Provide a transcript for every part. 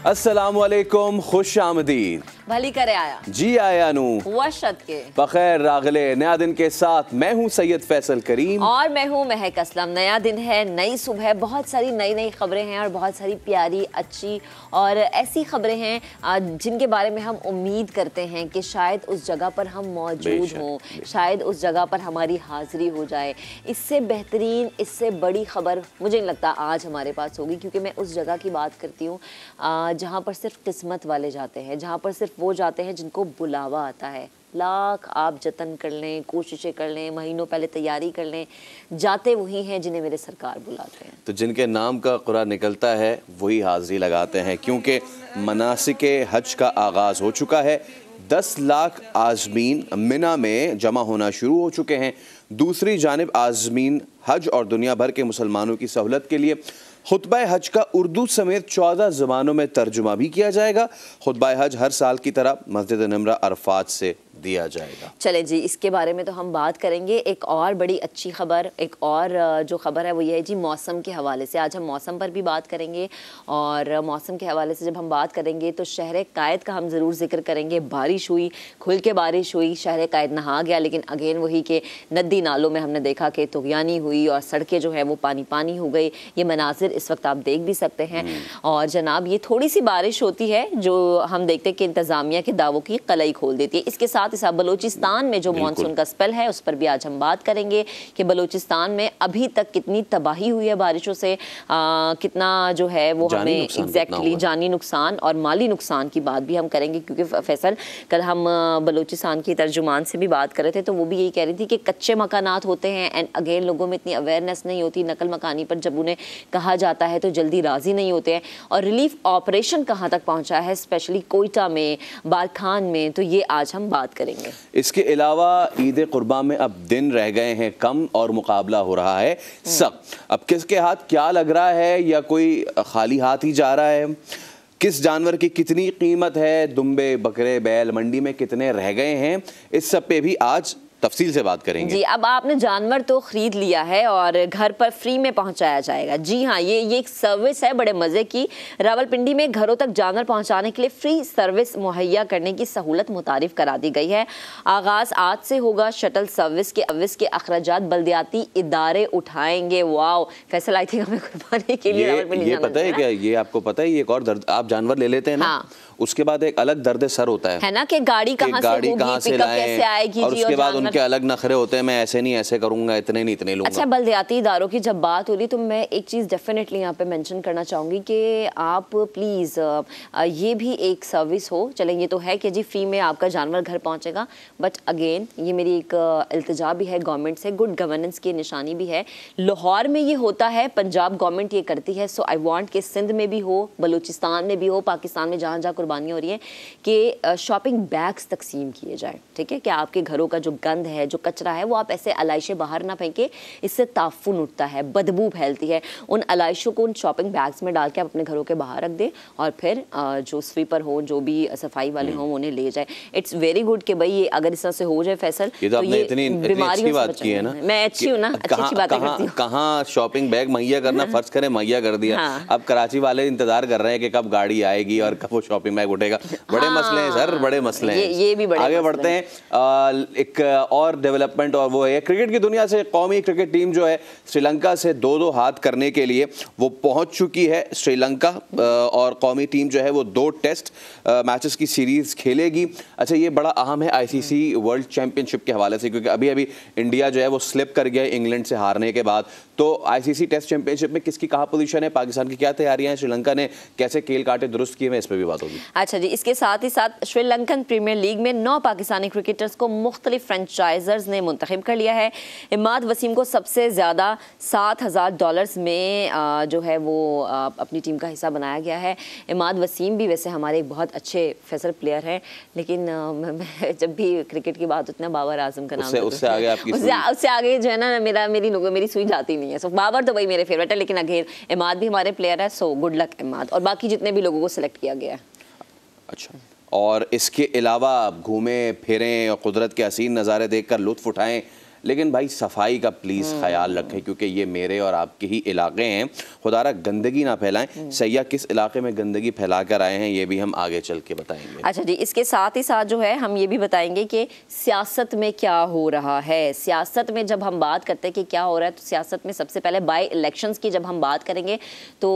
अस्सलामुअलैकुम, खुश आमदीद। भली करे आया जी आया नू वशत के बखैर रागले। नया दिन के साथ मैं हूँ सैयद फैसल करीम और मैं हूँ महक असलम। नया दिन है, नई सुबह, बहुत सारी नई नई खबरें हैं और बहुत सारी प्यारी, अच्छी और ऐसी खबरें हैं जिनके बारे में हम उम्मीद करते हैं कि शायद उस जगह पर हम मौजूद हों, शायद उस जगह पर हमारी हाजिरी हो जाए। इससे बेहतरीन, इससे बड़ी खबर मुझे नहीं लगता आज हमारे पास होगी, क्योंकि मैं उस जगह की बात करती हूँ जहाँ पर सिर्फ किस्मत वाले जाते हैं, जहाँ पर सिर्फ वो जाते हैं जिनको बुलावा आता है। लाख आप जतन कर लें, कोशिशें कर लें, महीनों पहले तैयारी कर लें, जाते वही हैं जिन्हें मेरे सरकार बुलाते हैं। तो जिनके नाम का कुरान निकलता है वही हाजिरी लगाते हैं, क्योंकि मनासिके हज का आगाज़ हो चुका है। 10 लाख आज़मीन मिना में जमा होना शुरू हो चुके हैं। दूसरी जानिब आज़मीन हज और दुनिया भर के मुसलमानों की सहूलत के लिए खुतबा हज का उर्दू समेत 14 ज़बानों में तर्जुमा भी किया जाएगा। खुतबा हज हर साल की तरह मस्जिद नमरा अरफात से दिया जाएगा। चले जी, इसके बारे में तो हम बात करेंगे। एक और बड़ी अच्छी खबर, एक और जो खबर है वो ये है जी मौसम के हवाले से। आज हम मौसम पर भी बात करेंगे और मौसम के हवाले से जब हम बात करेंगे तो शहर कायद का हम ज़रूर जिक्र करेंगे। बारिश हुई, खुल के बारिश हुई, शहर कायद नहा गया, लेकिन अगेन वही कि नदी नालों में हमने देखा कि तुग़यानी हुई और सड़कें जो है वो पानी पानी हो गई। ये मनाजिर इस वक्त आप देख भी सकते हैं। और जनाब ये थोड़ी सी बारिश होती है जो हम देखते हैं कि इंतज़ामिया के दावों की कलई खोल देती है। इसके साथ ही साथ बलूचिस्तान में जो मानसून का स्पेल है उस पर भी आज हम बात करेंगे कि बलूचिस्तान में अभी तक कितनी तबाही हुई है बारिशों से, कितना जो है वो हमें एग्जैक्टली जानी नुकसान और माली नुकसान की बात भी हम करेंगे। क्योंकि फैसल कल हम बलूचिस्तान की तर्जुमान से भी बात कर रहे थे तो वो भी यही कह रही थी कि कच्चे मकानात होते हैं एंड अगेन लोगों में इतनी अवेयरनेस नहीं होती। नकल मकानी पर जब उन्हें कहा जाता है तो जल्दी राजी नहीं होते हैं। और रिलीफ ऑपरेशन कहाँ तक पहुँचा है, स्पेशली कोयटा में, बारखान में, तो ये आज हम बात करेंगे। इसके अलावा ईद कुर्बान में अब दिन रह गए हैं कम और मुकाबला हो रहा है सख्त। अब किसके हाथ क्या लग रहा है या कोई खाली हाथ ही जा रहा है, किस जानवर की कितनी कीमत है, दुम्बे बकरे बैल मंडी में कितने रह गए हैं, इस सब पे भी आज तफसील से बात करेंगे। जी, अब आपने जानवर तो खरीद लिया है और घर पर फ्री में पहुंचाया जाएगा। जी हाँ, ये एक सर्विस है बड़े मज़े की। रावलपिंडी में घरों तक जानवर पहुंचाने के लिए फ्री सर्विस मुहैया करने की सहूलत मुतारिफ करा दी गई है। आगाज़ आज से होगा। शटल सर्विस के अखराजात बल्दियाती इदारे उठाएंगे। वाओ फैसल, आई थिंक हमें कुर्बानी के लिए रावलपिंडी ये पता है क्या, ये आपको पता है, ये एक और दर्द, आप जानवर ले लेते हैं ना, हाँ। उसके बाद एक अलग दर्द सर होता है ना कि गाड़ी कहाँ से कैसे आएगी, और उसके बाद उनके अलग नखरे होते हैं, मैं ऐसे नहीं ऐसे करूंगा, इतने नहीं इतने लूंगा। अच्छा, बल्दियाती इदारों की जब बात हो रही तो मैं एक चीज़ डेफिनेटली यहाँ पे मेंशन करना चाहूँगी कि आप प्लीज़ ये भी एक सर्विस हो। चलें, ये तो है कि जी फ्री में आपका जानवर घर पहुँचेगा, बट अगेन ये मेरी एक इल्तिजा भी है गवर्नमेंट से, गुड गवर्नेंस की निशानी भी है। लाहौर में ये होता है, पंजाब गवर्नमेंट ये करती है, सो आई वांट कि सिंध में भी हो, बलूचिस्तान में भी हो, पाकिस्तान में जहाँ जहाँ कुर्बानियाँ हो रही हैं कि शॉपिंग बैग्स तकसीम किए जाएँ। ठीक है, कि आपके घरों का जो गंद है, जो कचरा है, वो आप ऐसे अलाइशे बाहर ना फेंके, इससे ताफुन उठता है, बदबू फैलती है। उन अलाइशों को उन शॉपिंग बैग्स में डाल के आप अपने घरों के बाहर रख दें और फिर जो स्वीपर हो, जो भी सफाई वाले हों, उन्हें ले जाए। इट्स वेरी गुड कि भाई ये अगर इस तरह से हो जाए फैसल, ये तो ये बीमारियों से बात की है ना। मैं अच्छी हूँ ना, अच्छी बातें करती हूँ। कहाँ शॉपिंग बैग मुहैया करना फर्ज करें, मुहैया कर दिया। अब कराची वाले इंतजार कर रहे हैं कि कब गाड़ी आएगी और कब वो शॉपिंग बैग उठेगा। बड़े मसले हैं सर, बड़े मसले हैं। ये भी बड़े आगे बढ़ते हैं। एक और डेवलपमेंट और वो है क्रिकेट की दुनिया से। कौमी क्रिकेट टीम जो है श्रीलंका से 2-2 हाथ करने के लिए वो पहुंच चुकी है श्रीलंका, और कौमी टीम जो है वो 2 टेस्ट मैचेस की सीरीज खेलेगी। अच्छा, ये बड़ा अहम है आईसीसी वर्ल्ड चैंपियनशिप के हवाले से, क्योंकि अभी अभी इंडिया जो है वो स्लिप कर गया इंग्लैंड से हारने के बाद। तो आईसीसी टेस्ट चैंपियनशिप में किसकी कहाँ पोजीशन है, पाकिस्तान की क्या तैयारियां हैं, श्रीलंका ने कैसे खेल काटे दुरुस्त किए हैं, इस पर भी बात होगी। अच्छा जी, इसके साथ ही साथ श्रीलंकन प्रीमियर लीग में 9 पाकिस्तानी क्रिकेटर्स को मुख्तलिफ फ्रेंचाइजर्स ने मुंतखब कर लिया है। इमाद वसीम को सबसे ज़्यादा $7,000 में जो है वो अपनी टीम का हिस्सा बनाया गया है। इमाद वसीम भी वैसे हमारे एक बहुत अच्छे फेसर प्लेयर हैं, लेकिन जब भी क्रिकेट की बात होती है ना, बाबर आजम का नाम उससे आगे जो है ना मेरी सुई जाती नहीं है। सो बाबर तो भाई मेरे फेवरेट है, लेकिन अगेन इमाद भी हमारे प्लेयर है, सो गुड लक इमाद और बाकी जितने भी लोगों को सिलेक्ट किया गया है। अच्छा, और इसके अलावा घूमें फिरें और कुदरत के हसीन नज़ारे देखकर लुत्फ़ उठाएं, लेकिन भाई सफाई का प्लीज़ ख्याल रखें, क्योंकि ये मेरे और आपके ही इलाके हैं। खुदारा गंदगी ना फैलाएं। सैयाह किस इलाके में गंदगी फैला कर आए हैं ये भी हम आगे चल के बताएंगे। अच्छा जी, इसके साथ ही साथ जो है हम ये भी बताएंगे कि सियासत में क्या हो रहा है। सियासत में जब हम बात करते हैं कि क्या हो रहा है, तो सियासत में सबसे पहले बाई इलेक्शंस की जब हम बात करेंगे तो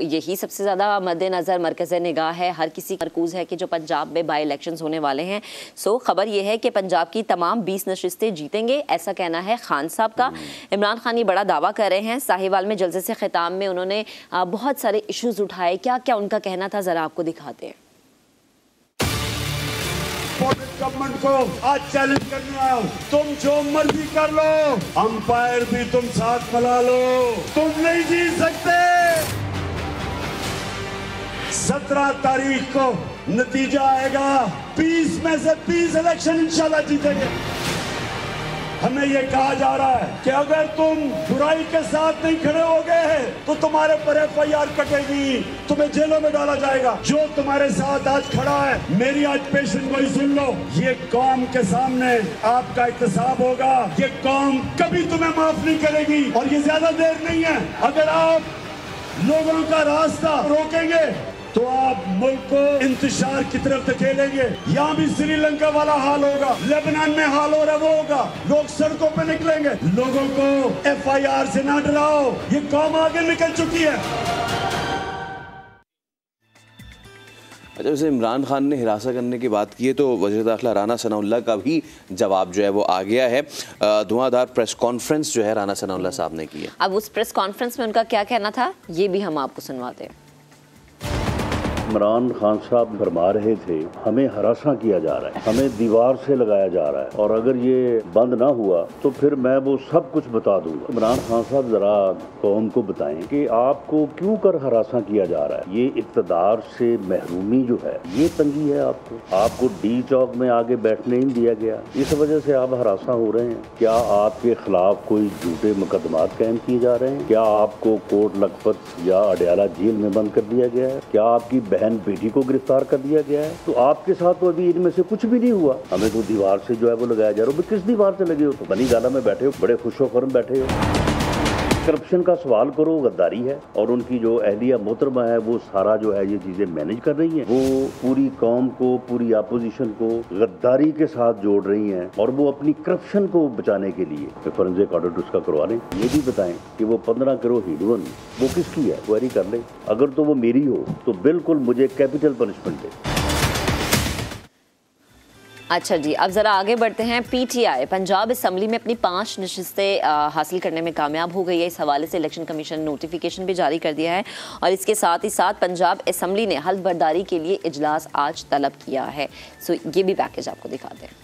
यही सबसे ज़्यादा मद्देनज़र मरकज़ निगाह है, हर किसी मरकूज़ है कि जो पंजाब में बाई इलेक्शंस होने वाले हैं। सो खबर यह है कि पंजाब की तमाम 20 नशिस्तें जीतेंगे, ऐसा कहना है खान साहब का। इमरान खान ये बड़ा दावा कर रहे हैं। साहिवाल में जलसे से खिताब में उन्होंने बहुत सारे इश्यूज उठाए। क्या क्या उनका कहना था, ज़रा आपको दिखाते हैं। गवर्नमेंट को आज चैलेंज करने आओ, तुम जो मर्जी कर लो, अंपायर भी तुम साथ मिला लो, तुम नहीं जीत सकते। 17 तारीख को नतीजा आएगा, 20 में से 20 इलेक्शन इंशाल्लाह जीतेंगे। हमें ये कहा जा रहा है कि अगर तुम बुराई के साथ नहीं खड़े होगे तो तुम्हारे पर FIR कटेगी, तुम्हें जेलों में डाला जाएगा। जो तुम्हारे साथ आज खड़ा है, मेरी आज पेशेंट को ही सुन लो, ये कौम के सामने आपका एहतसाब होगा। ये कौम कभी तुम्हें माफ नहीं करेगी और ये ज्यादा देर नहीं है। अगर आप लोगों का रास्ता रोकेंगे तो आप मुल्क को इंतशार की तरफ धकेलेंगे। यहाँ भी श्रीलंका वाला हाल होगा, लेबनान में हाल हो रहा वो होगा, लोग सड़कों पे निकलेंगे। लोगों को FIR से ना डराओ, ये कौम आगे निकल चुकी है। अच्छा, वैसे इमरान खान ने हिरासत करने की बात की है तो वज़ीर दाखिला राना सनाउल्लाह का भी जवाब जो है वो आ गया है। धुआंधार प्रेस कॉन्फ्रेंस जो है राना सनाउल्लाह साहब ने की है। अब उस प्रेस कॉन्फ्रेंस में उनका क्या कहना था ये भी हम आपको सुनवाते हैं। इमरान खान साहब फरमा रहे थे हमें हरासा किया जा रहा है, हमें दीवार से लगाया जा रहा है और अगर ये बंद ना हुआ तो फिर मैं वो सब कुछ बता दूंगा। इमरान खान साहब जरा कौम को बताएं कि आपको क्यों कर हरासा किया जा रहा है। ये इक़्तिदार से महरूमी जो है ये तंगी है आपको डी चौक में आगे बैठने नहीं दिया गया, इस वजह से आप हरासा हो रहे हैं। क्या आपके खिलाफ कोई झूठे मुकदमात कायम किए जा रहे हैं? क्या आपको कोट लखपत या अडयाला जेल में बंद कर दिया गया है? क्या आपकी बहन बेटी को गिरफ्तार कर दिया गया है? तो आपके साथ तो अभी इनमें से कुछ भी नहीं हुआ। हमें तो दीवार से जो है वो लगाया जा रहा है। किस दीवार से लगे हो? तो बनी गाला में बैठे हो, बड़े खुशोखर्म बैठे हो। करप्शन का सवाल करो, गद्दारी है और उनकी जो अहलिया मोहतरमा है वो सारा जो है ये चीजें मैनेज कर रही हैं। वो पूरी कौम को, पूरी अपोजिशन को गद्दारी के साथ जोड़ रही हैं और वो अपनी करप्शन को बचाने के लिए फॉरेंसिक ऑडिट उसका करवा लें। ये भी बताएं कि वो 15 करोड़ हिडवन वो किसकी है, क्वेरी कर लें। अगर तो वो मेरी हो तो बिल्कुल मुझे कैपिटल पनिशमेंट दे। अच्छा जी, अब ज़रा आगे बढ़ते हैं। PTI पंजाब असम्बली में अपनी 5 नशिस्तें हासिल करने में कामयाब हो गई है। इस हवाले से इलेक्शन कमीशन ने नोटिफिकेशन भी जारी कर दिया है और इसके साथ ही साथ पंजाब असम्बली ने हल्फ बर्दारी के लिए इजलास आज तलब किया है। सो ये भी पैकेज आपको दिखाते हैं।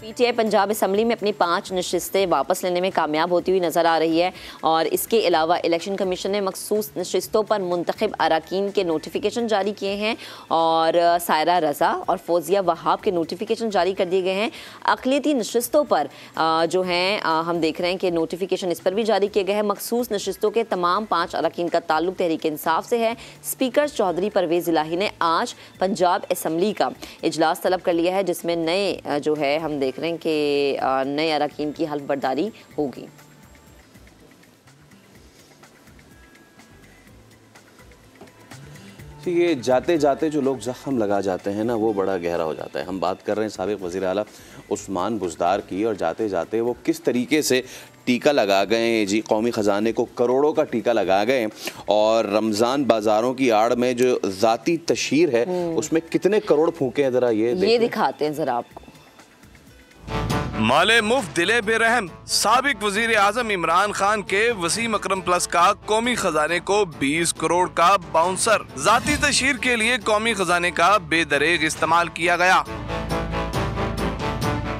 PTI पंजाब असम्बली में अपनी 5 नशिस्तें वापस लेने में कामयाब होती हुई नज़र आ रही है और इसके अलावा इलेक्शन कमीशन ने मखसूस नशिस्तों पर मुंतखब अरकान के नोटिफिकेशन जारी किए हैं और सायरा रज़ा और फौजिया वहाब के नोटिफिकेशन जारी कर दिए गए हैं। अक़लियती नशिस्तों पर जो हैं हम देख रहे हैं कि नोटिफिकेशन इस पर भी जारी किए गए हैं। मखसूस नशिस्तों के तमाम 5 अरकान का ताल्लुक तहरीक इंसाफ से है। स्पीकर चौधरी परवेज़ इलाही ने आज पंजाब असम्बली का इजलास तलब कर लिया है जिसमें नए जो है हम देख रहे हैं कि नए अरकान की हल्फ बर्दारी होगी। ये जाते जाते जो लोग जख्म लगा जाते हैं ना वो बड़ा गहरा हो जाता है। हम बात कर रहे हैं साबिक़ वज़ीर आला उस्मान बुज़दार की और जाते जाते वो किस तरीके से टीका लगा गए जी, कौमी ख़जाने को करोड़ों का टीका लगा गए और रमज़ान बाज़ारों की आड़ में जो ज़ाती तशहीर है उसमें कितने करोड़ फूके हैं, ज़रा ये दिखाते हैं ज़रा आपको। माले मुफ्त दिले बेरहम, साबिक वजीर आजम इमरान खान के वसीम अकरम प्लस का कौमी खजाने को 20 करोड़ का बाउंसर। जाती तशहीर के लिए कौमी खजाने का बेदरेग इस्तेमाल किया गया।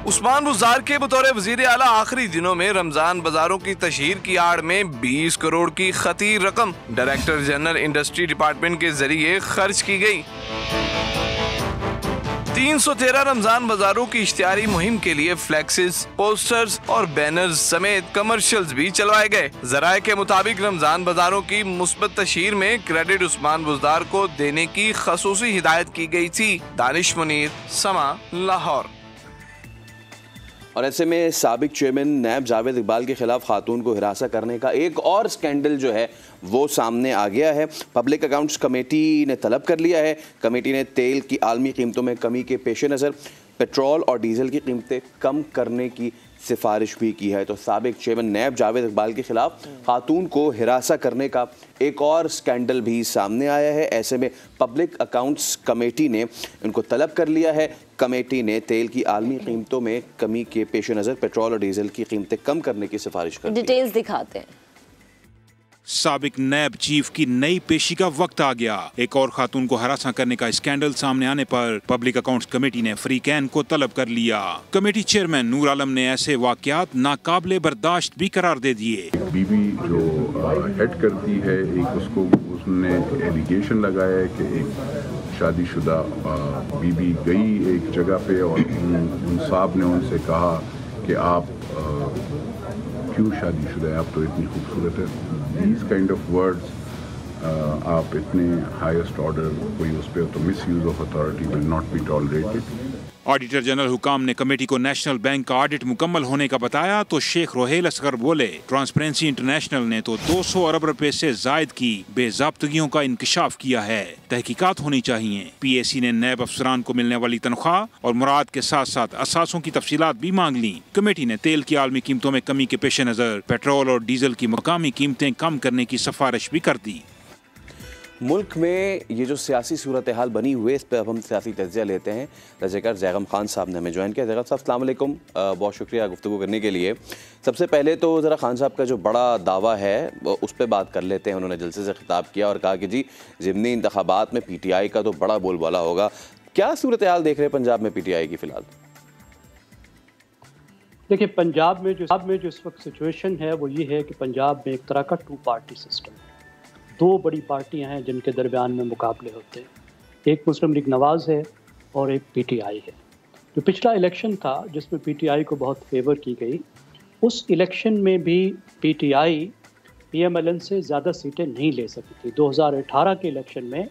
उस्मान बुज़दार के बतौर वजीर आला आखिरी दिनों में रमजान बाजारों की तशहीर की आड़ में 20 करोड़ की खतीर रकम डायरेक्टर जनरल इंडस्ट्री डिपार्टमेंट के जरिए खर्च की गई। 313 रमजान बाजारों की इश्तिहारी मुहिम के लिए फ्लैक्सेस, पोस्टर्स और बैनर्स समेत कमर्शियल्स भी चलवाए गए। जराये के मुताबिक रमजान बाजारों की मुस्बत तशहीर में क्रेडिट उस्मान बुज़दार को देने की खसूसी हिदायत की गई थी। दानिश मुनीर, समा, लाहौर। और ऐसे में साबिक चेयरमैन नैब जावेद इकबाल के खिलाफ खातून को हिरासा करने का एक और स्कैंडल जो है वो सामने आ गया है। पब्लिक अकाउंट्स कमेटी ने तलब कर लिया है। कमेटी ने तेल की आलमी कीमतों में कमी के पेश नज़र पेट्रोल और डीजल की कीमतें कम करने की सिफारिश भी की है। तो साबिक चेयरमैन नैब जावेद इकबाल के खिलाफ खातून को हिरासा करने का एक और स्कैंडल भी सामने आया है। ऐसे में पब्लिक अकाउंट्स कमेटी ने उनको तलब कर लिया है। कमेटी ने तेल की आलमी कीमतों में कमी के पेश नज़र पेट्रोल और डीजल की कीमतें कम करने की सिफारिश कर दी। डिटेल्स दिखाते हैं। साबिक नैब चीफ की नई पेशी का वक्त आ गया। एक और खातून को हरासा करने का स्कैंडल सामने आने पर पब्लिक अकाउंट्स कमेटी ने फ्रीकैन को तलब कर लिया। कमेटी चेयरमैन नूर आलम ने ऐसे वाकयात नाकाबिले बर्दाश्त भी करार दे दिए। बीबी जो हेड करती है, एक उसको उसने एलिगेशन लगाया है कि एक शादीशुदा बीबी गई एक जगह पे और उन साहब ने उनसे कहा कि आप क्यों शादीशुदा है, आप तो इतनी खूबसूरत है। These kind of words आप इतने हाईएस्ट ऑर्डर कोई उस पर तो misuse of authority will not be tolerated. Auditor general हुकाम ने कमेटी को नेशनल बैंक का ऑडिट मुकम्मल होने का बताया तो शेख रोहेल असगर बोले ट्रांसपेरेंसी इंटरनेशनल ने तो 200 अरब रुपए से जायद की बेजाब्तगियों का इंकशाफ किया है। तहकीकात होनी चाहिए। पीएसी ने नैब अफसरान को मिलने वाली तनख्वाह और मुराद के साथ साथ असासों की तफसीलात भी मांग ली। कमेटी ने तेल की आलमी कीमतों में कमी के पेश नजर पेट्रोल और डीजल की मकामी कीमतें कम करने की सिफारिश भी कर दी। मुल्क में ये जो सियासी सूरत हाल बनी हुई है इस पर अब हम सियासी तज्ज़िया लेते हैं। रज़ाकार ज़ैगम खान साहब ने हमें ज्वाइन किया। ज़ैगम साहब अस्सलाम वालेकुम, बहुत शुक्रिया गुफ्तगू करने के लिए। सबसे पहले तो ज़रा खान साहब का जो बड़ा दावा है उस पर बात कर लेते हैं। उन्होंने जलसे से खिताब किया और कहा कि जी ज़िमनी इंतखाबात में PTI का तो बड़ा बोलबाला होगा। क्या सूरत हाल देख रहे हैं पंजाब में PTI की फ़िलहाल? देखिए, पंजाब में जो इस वक्त सिचुएशन है वो ये है कि पंजाब में एक तरह का 2 पार्टी सिस्टम है। 2 बड़ी पार्टियां हैं जिनके दरमियान में मुकाबले होते हैं। एक मुस्लिम लीग नवाज़ है और एक PTI है। जो पिछला इलेक्शन था जिसमें PTI को बहुत फेवर की गई, उस इलेक्शन में भी PTI PMLN से ज़्यादा सीटें नहीं ले सकी थी। 2018 के इलेक्शन में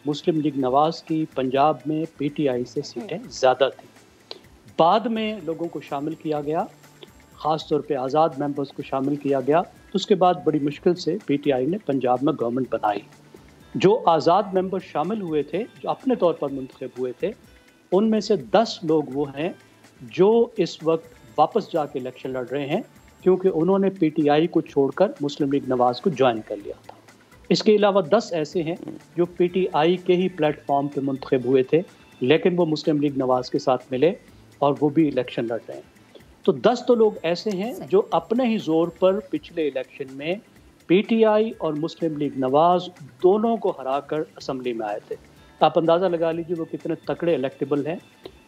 मुस्लिम लीग नवाज़ की पंजाब में PTI से सीटें ज़्यादा थी। बाद में लोगों को शामिल किया गया, ख़ास तौर पे आज़ाद मेंबर्स को शामिल किया गया। तो उसके बाद बड़ी मुश्किल से PTI ने पंजाब में गवर्नमेंट बनाई। जो आज़ाद मेंबर शामिल हुए थे, जो अपने तौर पर मुंतखब हुए थे, उनमें से 10 लोग वो हैं जो इस वक्त वापस जाके इलेक्शन लड़ रहे हैं क्योंकि उन्होंने PTI को छोड़कर मुस्लिम लीग नवाज़ को ज्वाइन कर लिया था। इसके अलावा 10 ऐसे हैं जो PTI के ही प्लेटफॉर्म पे मुंतखब हुए थे लेकिन वो मुस्लिम लीग नवाज़ के साथ मिले और वो भी इलेक्शन लड़ रहे हैं। तो 10 तो लोग ऐसे हैं जो अपने ही जोर पर पिछले इलेक्शन में PTI और मुस्लिम लीग नवाज़ दोनों को हराकर असेंबली में आए थे। आप अंदाज़ा लगा लीजिए वो कितने तकड़े इलेक्टेबल हैं।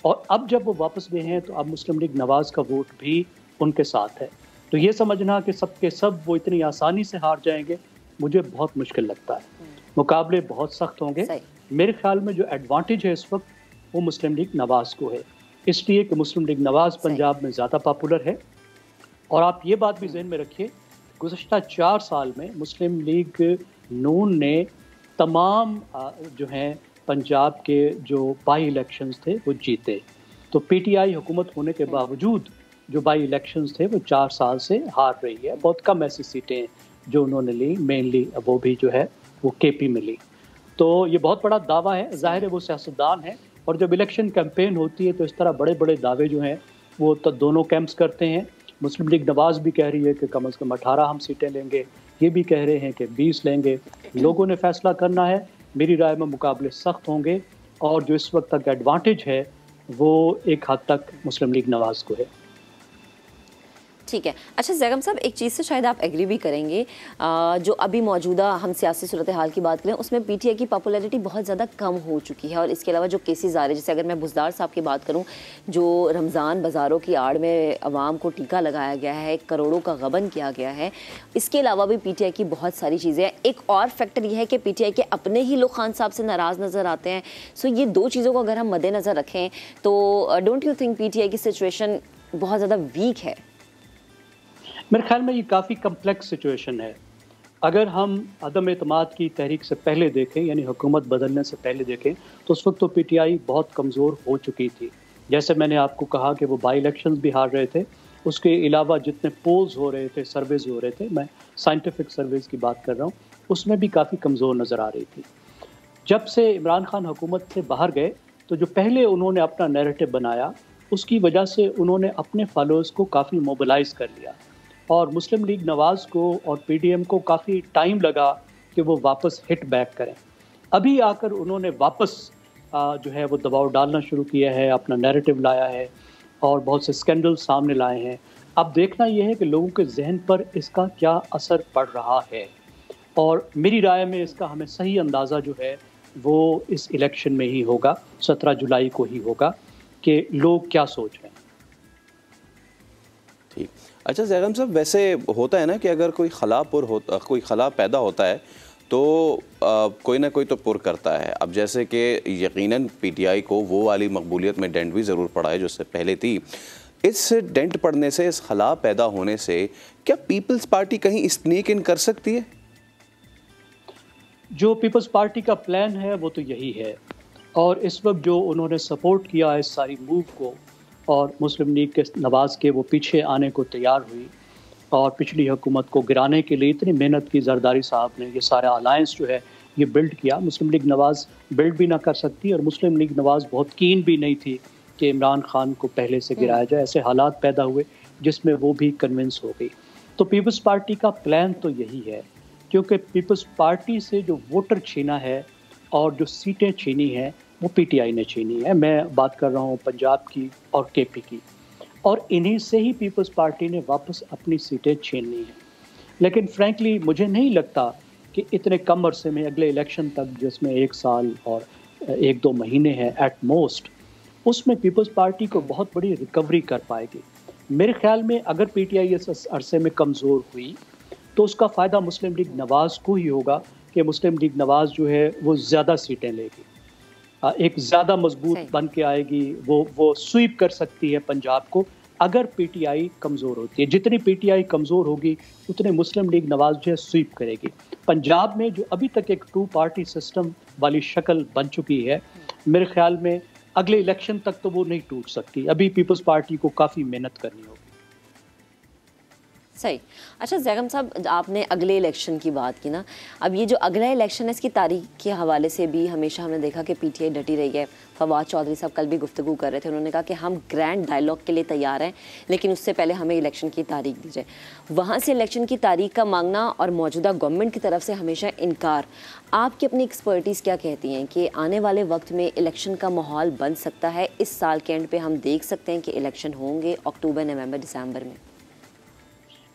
और अब जब वो वापस गए हैं तो अब मुस्लिम लीग नवाज़ का वोट भी उनके साथ है। तो ये समझना कि सब के सब वो इतनी आसानी से हार जाएंगे, मुझे बहुत मुश्किल लगता है। मुकाबले बहुत सख्त होंगे। मेरे ख्याल में जो एडवांटेज है इस वक्त वो मुस्लिम लीग नवाज़ को है, इसलिए कि मुस्लिम लीग नवाज़ पंजाब में ज़्यादा पॉपुलर है। और आप ये बात भी जहन में रखिए, गुज़श्ता 4 साल में मुस्लिम लीग नून ने तमाम जो हैं पंजाब के जो बाई इलेक्शंस थे वो जीते। तो PTI हुकूमत होने के बावजूद जो बाई इलेक्शंस थे वो 4 साल से हार रही है। बहुत कम ऐसी सीटें जो उन्होंने ली, मेनली वो भी जो है वो KP में ली। तो ये बहुत बड़ा दावा है। ज़ाहिर है वो सियासतदान है और जब इलेक्शन कैंपेन होती है तो इस तरह बड़े बड़े दावे जो हैं वो तो दोनों कैंप्स करते हैं। मुस्लिम लीग नवाज़ भी कह रही है कि कम से कम 18 हम सीटें लेंगे, ये भी कह रहे हैं कि 20 लेंगे। लोगों ने फैसला करना है। मेरी राय में मुकाबले सख्त होंगे और जो इस वक्त तक एडवांटेज है वो एक हद तक मुस्लिम लीग नवाज़ को है। ठीक है। अच्छा जैगम साहब, एक चीज़ से शायद आप एग्री भी करेंगे, जो अभी मौजूदा हम सियासी सूरत हाल की बात करें उसमें पीटीआई की पॉपुलैरिटी बहुत ज़्यादा कम हो चुकी है, और इसके अलावा जो केसेस आ रहे हैं, जैसे अगर मैं बुज़दार साहब की बात करूं, जो रमज़ान बाज़ारों की आड़ में अवाम को टीका लगाया गया है, करोड़ों का गबन किया गया है, इसके अलावा भी पीटीआई की बहुत सारी चीज़ें हैं। एक और फैक्टर ये है कि पीटीआई के अपने ही लोग खान साहब से नाराज़ नज़र आते हैं। सो ये दो चीज़ों को अगर हम मद्देनज़र रखें तो डोंट यू थिंक पीटीआई की सिचुएशन बहुत ज़्यादा वीक है? मेरे ख्याल में ये काफ़ी कम्प्लेक्स सिचुएशन है। अगर हम अदम एतमाद की तहरीक से पहले देखें, यानी हुकूमत बदलने से पहले देखें, तो उस वक्त तो पीटीआई बहुत कमज़ोर हो चुकी थी। जैसे मैंने आपको कहा कि वो बाई इलेक्शंस भी हार रहे थे, उसके अलावा जितने पोल्स हो रहे थे, सर्वेज हो रहे थे, मैं साइंटिफिक सर्वेज की बात कर रहा हूँ, उसमें भी काफ़ी कमज़ोर नज़र आ रही थी। जब से इमरान खान हुकूमत से बाहर गए तो जो पहले उन्होंने अपना नैरेटिव बनाया, उसकी वजह से उन्होंने अपने फॉलोअर्स को काफ़ी मोबिलाइज़ कर लिया, और मुस्लिम लीग नवाज़ को और पीडीएम को काफ़ी टाइम लगा कि वो वापस हिट बैक करें। अभी आकर उन्होंने वापस जो है वो दबाव डालना शुरू किया है, अपना नैरेटिव लाया है और बहुत से स्कैंडल सामने लाए हैं। अब देखना यह है कि लोगों के जहन पर इसका क्या असर पड़ रहा है, और मेरी राय में इसका हमें सही अंदाज़ा जो है वो इस इलेक्शन में ही होगा, 17 जुलाई को ही होगा कि लोग क्या सोच रहे हैं। ठीक। अच्छा जैगम साहब, वैसे होता है ना कि अगर कोई खला पैदा होता है तो कोई ना कोई तो पुर करता है। अब जैसे कि यकीनन पीटीआई को वो वाली मकबूलियत में डेंट भी ज़रूर पड़ा है जो उससे पहले थी। इस डेंट पड़ने से, इस खला पैदा होने से क्या पीपल्स पार्टी कहीं स्नीक इन कर सकती है? जो पीपल्स पार्टी का प्लान है वो तो यही है, और इस वक्त जो उन्होंने सपोर्ट किया है इस सारी मूव को, और मुस्लिम लीग के नवाज़ के वो पीछे आने को तैयार हुई, और पिछली हुकूमत को गिराने के लिए इतनी मेहनत की जरदारी साहब ने, ये सारा अलायंस जो है ये बिल्ड किया। मुस्लिम लीग नवाज़ बिल्ड भी ना कर सकती, और मुस्लिम लीग नवाज़ बहुत कीन भी नहीं थी कि इमरान खान को पहले से गिराया जाए। ऐसे हालात पैदा हुए जिसमें वो भी कन्विंस हो गई। तो पीपल्स पार्टी का प्लान तो यही है, क्योंकि पीपल्स पार्टी से जो वोटर छीना है और जो सीटें छीनी हैं वो पीटीआई ने छीनी है। मैं बात कर रहा हूँ पंजाब की और केपी की, और इन्हीं से ही पीपल्स पार्टी ने वापस अपनी सीटें छीननी है। लेकिन फ्रैंकली मुझे नहीं लगता कि इतने कम अरसे में, अगले इलेक्शन तक जिसमें 1 साल और 1-2 महीने हैं एट मोस्ट, उसमें पीपल्स पार्टी को बहुत बड़ी रिकवरी कर पाएगी। मेरे ख्याल में अगर पीटीआई इस अरसे में कमज़ोर हुई तो उसका फ़ायदा मुस्लिम लीग नवाज़ को ही होगा कि मुस्लिम लीग नवाज़ जो है वो ज़्यादा सीटें लेगी, एक ज़्यादा मजबूत बन के आएगी, वो स्वीप कर सकती है पंजाब को अगर पीटीआई कमज़ोर होती है। जितनी पीटीआई कमज़ोर होगी उतने मुस्लिम लीग नवाज़ जो है स्वीप करेगी। पंजाब में जो अभी तक एक 2 पार्टी सिस्टम वाली शक्ल बन चुकी है, मेरे ख्याल में अगले इलेक्शन तक तो वो नहीं टूट सकती। अभी पीपल्स पार्टी को काफ़ी मेहनत करनी होगी। सही। अच्छा जैगम साहब, आपने अगले इलेक्शन की बात की ना, अब ये जो अगला इलेक्शन है इसकी तारीख के हवाले से भी हमेशा हमने देखा कि पीटीआई डटी रही है। फवाद चौधरी साहब कल भी गुफ्तगू कर रहे थे, उन्होंने कहा कि हम ग्रैंड डायलॉग के लिए तैयार हैं, लेकिन उससे पहले हमें इलेक्शन की तारीख दी जाए। वहाँ से इलेक्शन की तारीख का मांगना और मौजूदा गवर्नमेंट की तरफ से हमेशा इनकार। आपकी अपनी एक्सपर्टीज़ क्या कहती हैं कि आने वाले वक्त में इलेक्शन का माहौल बन सकता है? इस साल के एंड पे हम देख सकते हैं कि इलेक्शन होंगे अक्टूबर, नवंबर, दिसंबर में?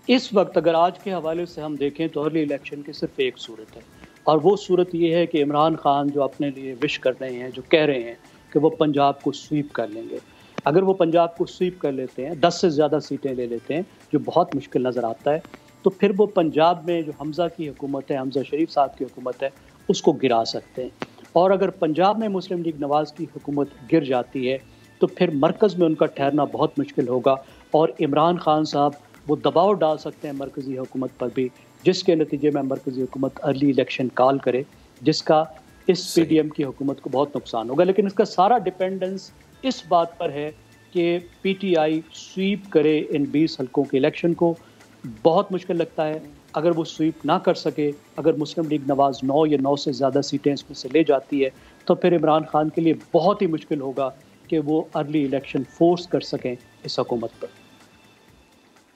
इस वक्त अगर आज के हवाले से हम देखें तो अर्ली इलेक्शन की सिर्फ एक सूरत है, और वो सूरत ये है कि इमरान खान जो अपने लिए विश कर रहे हैं, जो कह रहे हैं कि वो पंजाब को स्वीप कर लेंगे, अगर वो पंजाब को स्वीप कर लेते हैं, 10 से ज़्यादा सीटें ले लेते हैं, जो बहुत मुश्किल नज़र आता है, तो फिर वो पंजाब में जो हमज़ा की हुकूमत है, हमज़ा शरीफ साहब की हुकूमत है, उसको गिरा सकते हैं। और अगर पंजाब में मुस्लिम लीग नवाज़ की हुकूमत गिर जाती है तो फिर मरकज़ में उनका ठहरना बहुत मुश्किल होगा, और इमरान खान साहब वो दबाव डाल सकते हैं मरकज़ी हुकूमत पर भी, जिसके नतीजे में मरकज़ी हुकूमत अर्ली इलेक्शन कॉल करे, जिसका इस पीडीएम की हुकूमत को बहुत नुकसान होगा। लेकिन इसका सारा डिपेंडेंस इस बात पर है कि पीटीआई स्वीप करे इन 20 हलकों के इलेक्शन को। बहुत मुश्किल लगता है अगर वो स्वीप ना कर सके, अगर मुस्लिम लीग नवाज़ 9 या 9 से ज़्यादा सीटें इसमें से ले जाती है, तो फिर इमरान खान के लिए बहुत ही मुश्किल होगा कि वो अर्ली इलेक्शन फोर्स कर सकें इस हुकूमत पर।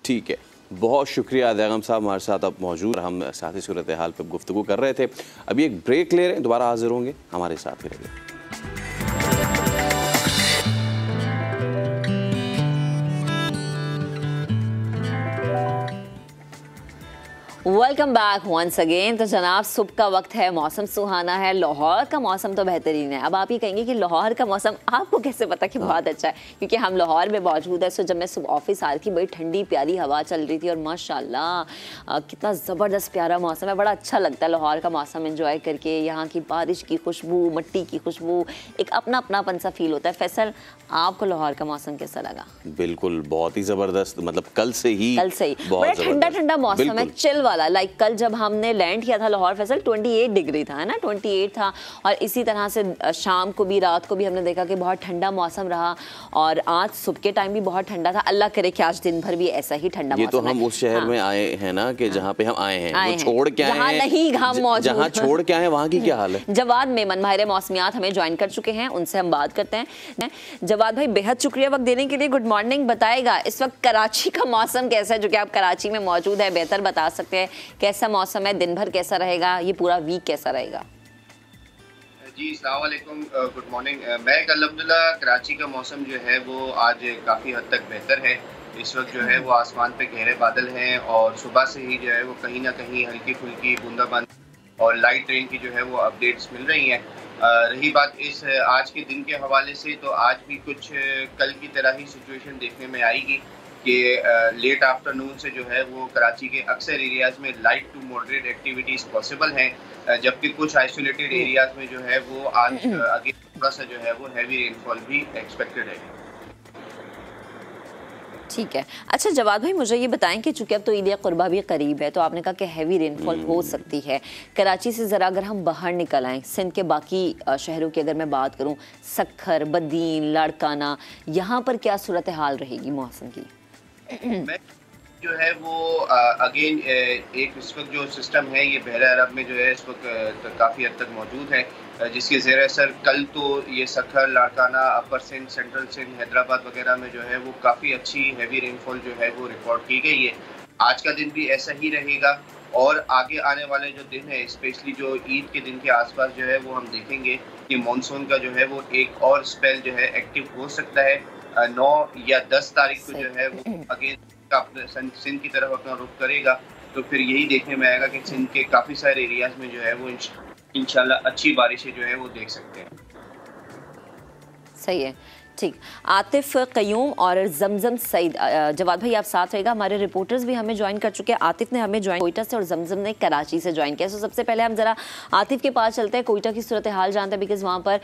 ठीक है, बहुत शुक्रिया जैगम साहब हमारे साथ अब मौजूद, हम साथी सूरत हाल पर गुफ्तगू कर रहे थे। अभी एक ब्रेक ले रहे हैं, दोबारा हाजिर होंगे, हमारे साथ ही रहिए। Welcome back once again. तो जनाब सुबह का वक्त है, मौसम सुहाना है, लाहौर का मौसम तो बेहतरीन है। अब आप ये कहेंगे कि लाहौर का मौसम आपको कैसे पता कि बहुत अच्छा है, क्योंकि हम लाहौर में मौजूद है। सो जब मैं सुबह ऑफिस आ रही थी, बड़ी ठंडी प्यारी हवा चल रही थी और माशाल्लाह कितना ज़बरदस्त प्यारा मौसम है। बड़ा अच्छा लगता है लाहौर का मौसम एंजॉय करके, यहाँ की बारिश की खुशबू, मट्टी की खुशबू, एक अपना अपनापन सा फील होता है। फैसल, आपको लाहौर का मौसम कैसा लगा? बिल्कुल बहुत ही ज़बरदस्त, मतलब कल से ही बड़ा ठंडा ठंडा मौसम है, चिल वाला। लाइक कल जब हमने लैंड किया था लाहौर फैसल 28 डिग्री था, है ना, 28 था। और इसी तरह से शाम को भी, रात को भी हमने देखा कि बहुत ठंडा मौसम रहा। और आज सुबह के टाइम भी बहुत ठंडा था। अल्लाह करे कि आज दिन भर भी ऐसा ही ठंडा मौसम। ये तो हम उस शहर में आए हैं ना कि जहाँ पे हम आए हैं, वो छोड़ के आए हैं, नहीं हम मौजूद, जहाँ छोड़ के आए हैं वहाँ की क्या हाल है? जवाद मेमन माहिर मौसमियात हमें ज्वाइन कर चुके हैं, उनसे हम बात करते हैं। जवाद भाई, बेहद शुक्रिया वक्त देने के लिए। Good morning. बताएगा इस वक्त कराची का मौसम कैसा है, जो कि आप कराची में मौजूद है, बेहतर बता सकते हैं कैसा मौसम है, दिन भर कैसा रहेगा, ये पूरा वीक कैसा रहेगा? जी अस्सलाम वालेकुम, गुड मॉर्निंग। मैं अल्हम्दुलिल्लाह कराची का मौसम जो है वो आज काफ़ी हद तक बेहतर है। इस वक्त जो है वो आसमान पे गहरे बादल हैं और सुबह से ही जो है वो कहीं ना कहीं हल्की फुल्की बूंदाबांदी और लाइट रेन की जो है वो अपडेट्स मिल रही हैं। रही बात इस आज के दिन के हवाले से, तो आज भी कुछ कल की तरह ही सिचुएशन देखने में आएगी कि लेट आफ्टरनून से जो है वो कराची के अक्सर एरियाज़ में light to moderate activities possible हैं, जबकि कुछ आइसोलेटेड एरियाज़ में जो है वो आज आगे थोड़ा सा जो है वो हैवी रेनफॉल भी एक्सपेक्टेड है। ठीक है। अच्छा जवाद भाई, मुझे ये बताएं कि चूंकि अब तो ईद कुर्बा भी करीब है, तो आपने कहा कि हैवी रेनफॉल हो सकती है कराची से। ज़रा अगर हम बाहर निकल आएँ, सिंध के बाकी शहरों की अगर मैं बात करूँ, सखर, बदीन, लाड़काना, यहाँ पर क्या सूरत हाल रहेगी मौसम की? जो है वो अगेन एक इस वक्त जो सिस्टम है ये बहरा अरब में जो है इस वक्त काफ़ी हद तक मौजूद है, जिसके ज़ेर असर कल तो ये सखर, लाड़काना, अपर सिंध, सेंट्रल सिंध, हैदराबाद वगैरह में जो है वो काफ़ी अच्छी हैवी रेनफॉल जो है वो रिकॉर्ड की गई है। आज का दिन भी ऐसा ही रहेगा और आगे आने वाले जो दिन है, स्पेशली जो ईद के दिन के आसपास जो है वो हम देखेंगे कि मानसून का जो है वो एक और स्पेल जो है एक्टिव हो सकता है। 9 या 10 तारीख को जो है वो अगेन सिंध की तरफ अपना रुख करेगा, तो फिर यही देखने में आएगा कि सिंध के काफ़ी सारे एरियाज में जो है वो इंशाल्लाह अच्छी बारिशें जो है वो देख सकते हैं। सही है, ठीक। आतिफ कयूम और जमजम सईद, जवाद भाई आप साथ रहेगा। हमारे रिपोर्टर्स भी हमें ज्वाइन कर चुके हैं। आतिफ ने हमें ज्वाइन कोयटा से और जमजम ने कराची से ज्वाइन किया। सो सबसे पहले हम जरा आतिफ के पास चलते हैं, कोयटा की सूरत हाल जानते हैं, बिकॉज वहाँ पर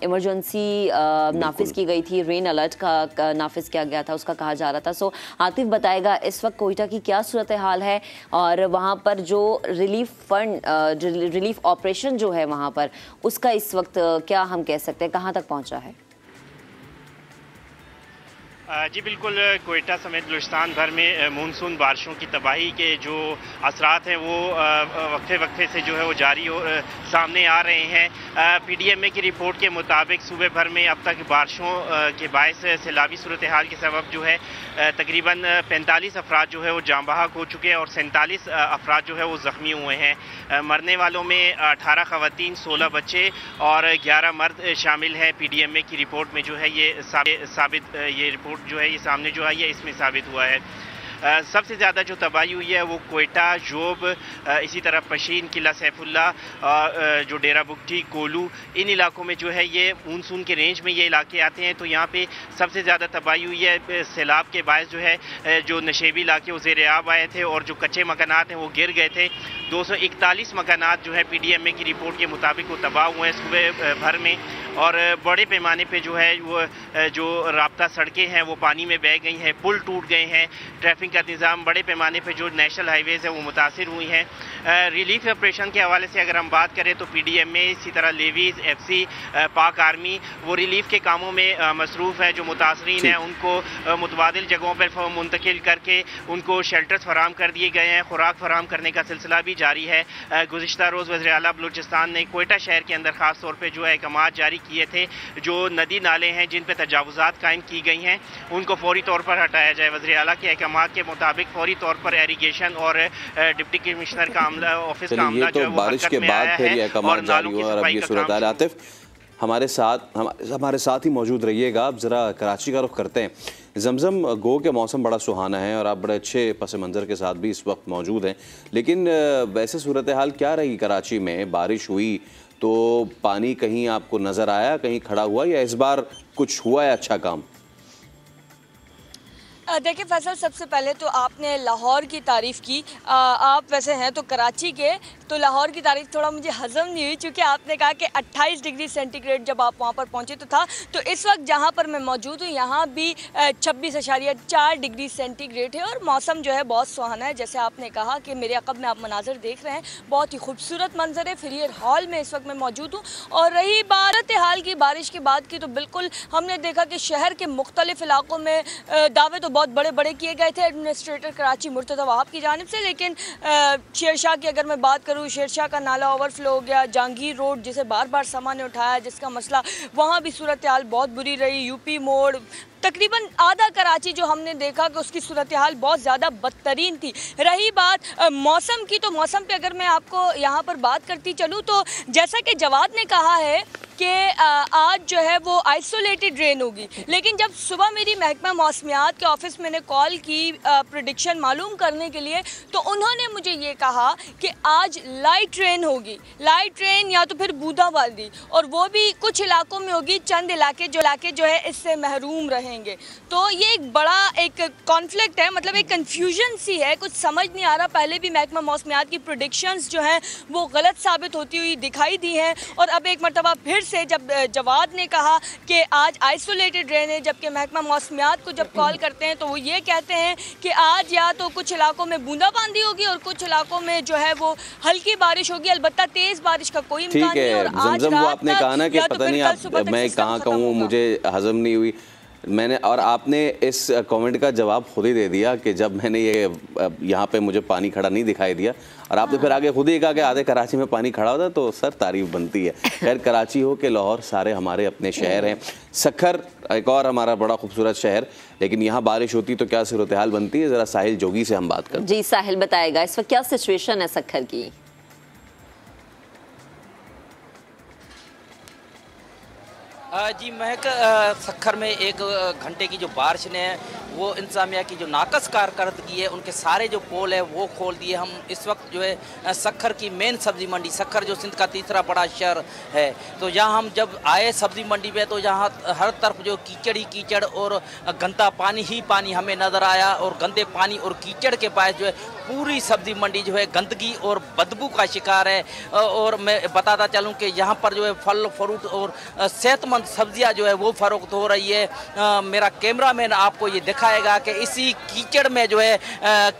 इमरजेंसी नाफिज की गई थी, रेन अलर्ट का नाफिज किया गया था, उसका कहा जा रहा था। सो आतिफ बताएगा इस वक्त कोयटा की क्या सूरत हाल है और वहाँ पर जो रिलीफ फंड, रिलीफ ऑपरेशन जो है वहाँ पर, उसका इस वक्त क्या हम कह सकते हैं, कहाँ तक पहुँचा है? जी बिल्कुल, कोयटा समेत बलूचिस्तान भर में मानसून बारिशों की तबाही के जो असरात हैं वो वक्फे वक्फे से जो है वो जारी सामने आ रहे हैं। पीडीएमए की रिपोर्ट के मुताबिक सूबे भर में अब तक बारिशों के बायस सैलाबी सूरत हाल के सबब जो है तकरीबन 45 अफराद जो है वो जाँ बहक हो चुके हैं और 47 अफराद जो है वो ज़ख्मी हुए हैं। मरने वालों में 18 ख़वातीन, 16 बच्चे और 11 मर्द शामिल हैं। पीडीएमए की रिपोर्ट में जो है ये साबित ये रिपोर्ट जो है ये सामने जो है ये इसमें साबित हुआ है। सबसे ज़्यादा जो तबाही हुई है वो कोयटा, जोब, इसी तरह पशीन, किला सैफुल्ला, जो डेरा बुगटी, कोलू, इन इलाकों में जो है ये मानसून के रेंज में ये इलाके आते हैं। तो यहाँ पे सबसे ज़्यादा तबाही हुई है। सैलाब के बायस जो है जो नशेबी इलाके वो ज़ेर आब आए थे और जो कच्चे मकानात हैं वो गिर गए थे। 241 मकानात जो है पीडीएमए की रिपोर्ट के मुताबिक वो तबाह हुए हैं सूबे भर में और बड़े पैमाने पे जो है वो जो राब्ता सड़कें हैं वो पानी में बह गई हैं, पुल टूट गए हैं, ट्रैफिक का निज़ाम बड़े पैमाने पे जो नेशनल हाईवेज़ है वो मुतासिर हुई हैं। रिलीफ ऑपरेशन के हवाले से अगर हम बात करें तो पीडीएमए, इसी तरह लेवीज़, एफसी, पाक आर्मी वो रिलीफ के कामों में मसरूफ़ है। जो मुतासरीन हैं उनको मुतबादिल जगहों पर मुंतकिल करके उनको शेल्टर्स फराम कर दिए गए हैं। खुराक फराम करने का सिलसिला भी जारी है। गुज़िश्ता रोज़ वज़ीर आला बलूचिस्तान ने कोयटा शहर के अंदर ख़ास तौर पर जो है अहकामात जारी किए थे, जो नदी नाले हैं जिन पर तजावुज़ात कायम की गई हैं उनको फौरी तौर पर हटाया जाए। वज़ीर आला के अहकामात के मुताबिक फौरी तौर पर इरीगेशन और डिप्टी कमिश्नर का ऑफिस का अमला जो है वो बारिश के बाद फिर ये अहकामात जारी हुआ और अब ये सूरत हाल। आतिफ हमारे साथ ही मौजूद रहिएगा। अब जरा कराची का रुख करते हैं। जमजम, गो के मौसम बड़ा सुहाना है और आप बड़े अच्छे पस मंज़र के साथ भी इस वक्त मौजूद हैं, लेकिन वैसे सूरत हाल क्या रही कराची में? बारिश हुई तो पानी कहीं आपको नज़र आया, कहीं खड़ा हुआ, या इस बार कुछ हुआ है अच्छा काम? देखिए फैसल, सबसे पहले तो आपने लाहौर की तारीफ़ की। आप वैसे हैं तो कराची के, तो लाहौर की तारीफ़ थोड़ा मुझे हज़म नहीं हुई, क्योंकि आपने कहा कि 28 डिग्री सेंटीग्रेड जब आप वहाँ पर पहुँचे तो था। तो इस वक्त जहाँ पर मैं मौजूद हूँ यहाँ भी 26.4 डिग्री सेंटीग्रेड है और मौसम जो है बहुत सुहाना है। जैसे आपने कहा कि मेरे अक़ब में आप मनाज़र देख रहे हैं, बहुत ही खूबसूरत मंजर है। फिरियर हॉल में इस वक्त मैं मौजूद हूँ। और रही सूरत हाल की बारिश की बात की, तो बिल्कुल हमने देखा कि शहर के मुख्तलिफ इलाकों में दावे तो बहुत बड़े बड़े किए गए थे एडमिनिस्ट्रेटर कराची मुर्तज़ा वहाब की जानिब से, लेकिन शेरशाह की अगर मैं बात करूँ, शेरशाह का नाला ओवरफ्लो हो गया। जहांगीर रोड जिसे बार बार समा ने उठाया, जिसका मसला, वहाँ भी सूरत हाल बहुत बुरी रही। यूपी मोड़, तकरीबन आधा कराची जो हमने देखा कि उसकी सूरत हाल बहुत ज़्यादा बदतरीन थी। रही बात मौसम की, तो मौसम पे अगर मैं आपको यहाँ पर बात करती चलूँ, तो जैसा कि जवाद ने कहा है कि आज जो है वो आइसोलेटेड रेन होगी, लेकिन जब सुबह मेरी महकमा मौसमियात के ऑफिस मैंने कॉल की प्रेडिक्शन मालूम करने के लिए, तो उन्होंने मुझे ये कहा कि आज लाइट रेन होगी। लाइट रेन या तो फिर बूंदाबांदी, और वो भी कुछ इलाकों में होगी, चंद इलाके जो है इससे महरूम रहेंगे। तो ये एक बड़ा एक कॉन्फ्लिक्ट है, मतलब एक कन्फ्यूजन सी है, कुछ समझ नहीं आ रहा। पहले भी महकमा मौसमियात की प्रेडिक्शंस जो हैं वो गलत साबित होती हुई दिखाई दी हैं, और अब एक मरतबा फिर से जब जवाद ने कहा कि आज आइसोलेटेड रेन है, जबकि महकमा मौसमियात को जब कॉल करते हैं तो वो ये कहते हैं कि आज या तो कुछ इलाकों में बूंदाबांदी होगी और कुछ इलाकों में जो है वो हल्की बारिश होगी, अलबत्ता तेज बारिश का कोई इम्कान नहीं है। और आज वो आपने कहा ना कि पता नहीं आप मैं कहाँ कहूँ, मुझे हजम नहीं हुई मैंने, और आपने इस कमेंट का जवाब खुद ही दे दिया कि जब मैंने ये यहाँ पे मुझे पानी खड़ा नहीं दिखाई दिया, और आपने फिर आगे खुद ही कहा कि आधे कराची में पानी खड़ा होता, तो सर तारीफ बनती है। खैर, कराची हो कि लाहौर, सारे हमारे अपने शहर हैं। सखर एक और हमारा बड़ा खूबसूरत शहर, लेकिन यहाँ बारिश होती तो क्या सूरत हाल बनती है, ज़रा साहिल जोगी से हम बात करें। जी साहिल बताएगा इस वक्त क्या सिचुएशन है सखर की। जी महक, सखर में 1 घंटे की जो बारिश ने वो इंतजामिया की जो नाकस कारकर्दगी है, उनके सारे जो पोल है वो खोल दिए। हम इस वक्त जो है सखर की मेन सब्ज़ी मंडी, सखर जो सिंध का तीसरा बड़ा शहर है, तो यहाँ हम जब आए सब्ज़ी मंडी में तो यहाँ हर तरफ जो कीचड़ ही कीचड़ और गंदा पानी ही पानी हमें नज़र आया, और गंदे पानी और कीचड़ के पास जो है पूरी सब्ज़ी मंडी जो है गंदगी और बदबू का शिकार है। और मैं बताता चलूँ कि यहाँ पर जो है फल फ्रूट और सेहतमंद सब्जियां जो है वो फरोख्त हो रही है। मेरा कैमरामैन आपको ये दिखाएगा कि इसी कीचड़ में जो है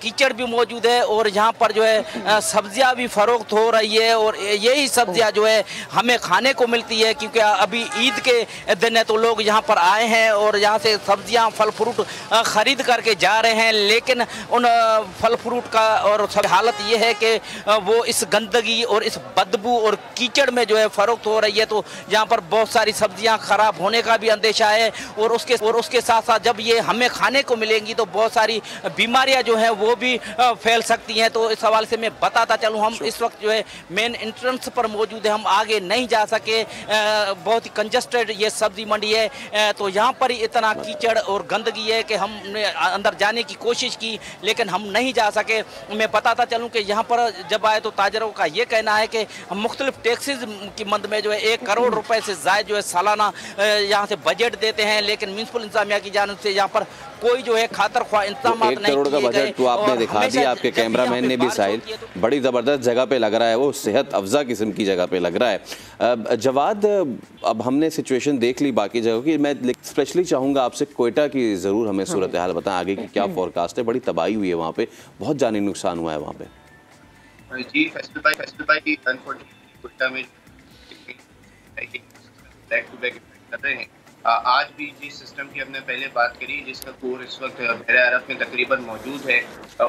कीचड़ भी मौजूद है, और यहाँ पर जो है सब्जियां भी फरोख्त हो रही है, और यही सब्जियां जो है हमें खाने को मिलती है, क्योंकि अभी ईद के दिन है तो लोग यहाँ पर आए हैं और यहाँ से सब्जियां फल फ्रूट ख़रीद करके जा रहे हैं। लेकिन उन फल फ्रूट का और सब हालत ये है कि वो इस गंदगी और इस बदबू और कीचड़ में जो है फरोख्त हो रही है, तो यहाँ पर बहुत सारी सब्जियां खराब होने का भी अंदेशा है, और उसके साथ साथ जब ये हमें खाने को मिलेंगी तो बहुत सारी बीमारियां जो हैं वो भी फैल सकती हैं। तो इस हवाले से मैं बताता चलूं, हम इस वक्त जो है मेन एंट्रेंस पर मौजूद है, हम आगे नहीं जा सके, बहुत ही कंजस्टेड ये सब्जी मंडी है। तो यहाँ पर ही इतना कीचड़ और गंदगी है कि हमने अंदर जाने की कोशिश की लेकिन हम नहीं जा सके। मैं बताता चलूँ कि यहाँ पर जब आए तो ताजरों का ये कहना है कि हम मुख्तलिफ टैक्सेस की मद में जो है 1 करोड़ रुपए से ज़ायद जो है सालाना यहाँ से बजट देते हैं, लेकिन म्युनिसिपल इंतजामिया की जानिब से यहाँ पर कोई जो है खातर ख्वाह इंतजाम नहीं किए गए। 1 करोड़ का बजट तो आपने दिखा दिया, आपके कैमरामैन ने भी साहिल, बड़ी ज़बरदस्त जगह पे लग रहा है, वो सेहत अफजा किस्म की जगह पे लग रहा है। जवाद, अब हमने सिचुएशन देख ली बाकी जगहों की, मैं स्पेशली चाहूँगा आपसे कोयटा की ज़रूर हमें सूरत हाल बताएं, आगे की क्या फोरकास्ट है। बड़ी तबाही हुई है वहाँ पे, बहुत जानी नुकसान हुआ है वहाँ पे। जी कोयटा में बैक टू बैक कर रहे हैं। आज भी जिस सिस्टम की हमने पहले बात करी, जिसका कोर इस वक्त बहरे अरब में तकरीबन मौजूद है,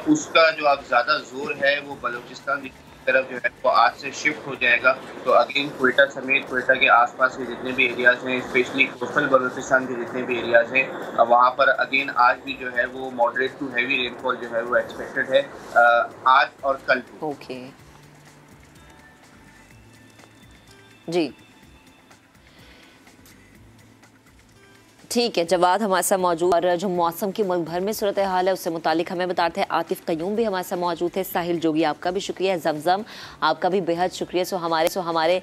उसका जो अब ज़्यादा जोर है वो बलूचिस्तान की तरफ जो है वो आज से शिफ्ट हो जाएगा। तो अगेन कोयटा समेत कोयटा के आसपास के जितने भी एरियाज़ हैं, स्पेशली कोस्टल बलूचिस्तान के जितने भी एरियाज़ हैं, वहाँ पर अगेन आज भी जो है वो मॉडरेट टू हैवी रेनफॉल जो है वो एक्सपेक्टेड है आज और कल। ओके जी ठीक है, जवाद हमारे साथ मौजूद और जो मौसम की मुल्क भर में सूरत हाल है उससे मुतालिक हमें बताते हैं आतिफ कयूम भी हमारे साथ मौजूद थे। साहिल जोगी आपका भी शुक्रिया, जमजम आपका भी बेहद शुक्रिया। सो हमारे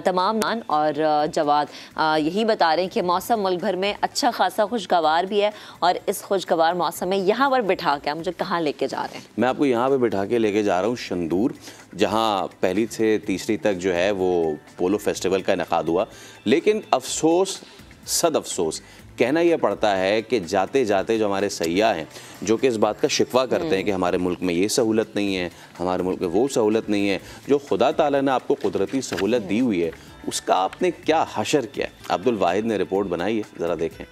तमाम नान और जवाद यही बता रहे हैं कि मौसम मुल्क भर में अच्छा खासा खुशगवार भी है और इस खुशगवार मौसम में यहाँ पर बिठा के मुझे कहाँ लेके जा रहे हैं? मैं आपको यहाँ पर बिठा के लेके जा रहा हूँ शंदूर, जहाँ पहली से तीसरी तक जो है वो पोलो फेस्टिवल का इनेकाद हुआ। लेकिन अफसोस सद अफसोस कहना यह पड़ता है कि जाते जाते जो हमारे सयाह हैं जो कि इस बात का शिकवा करते हैं कि हमारे मुल्क में ये सहूलत नहीं है, हमारे मुल्क में वो सहूलत नहीं है, जो खुदा ताला ने आपको कुदरती सहूलत दी हुई है उसका आपने क्या हशर किया है। अब्दुल वाहिद ने रिपोर्ट बनाई है, ज़रा देखें।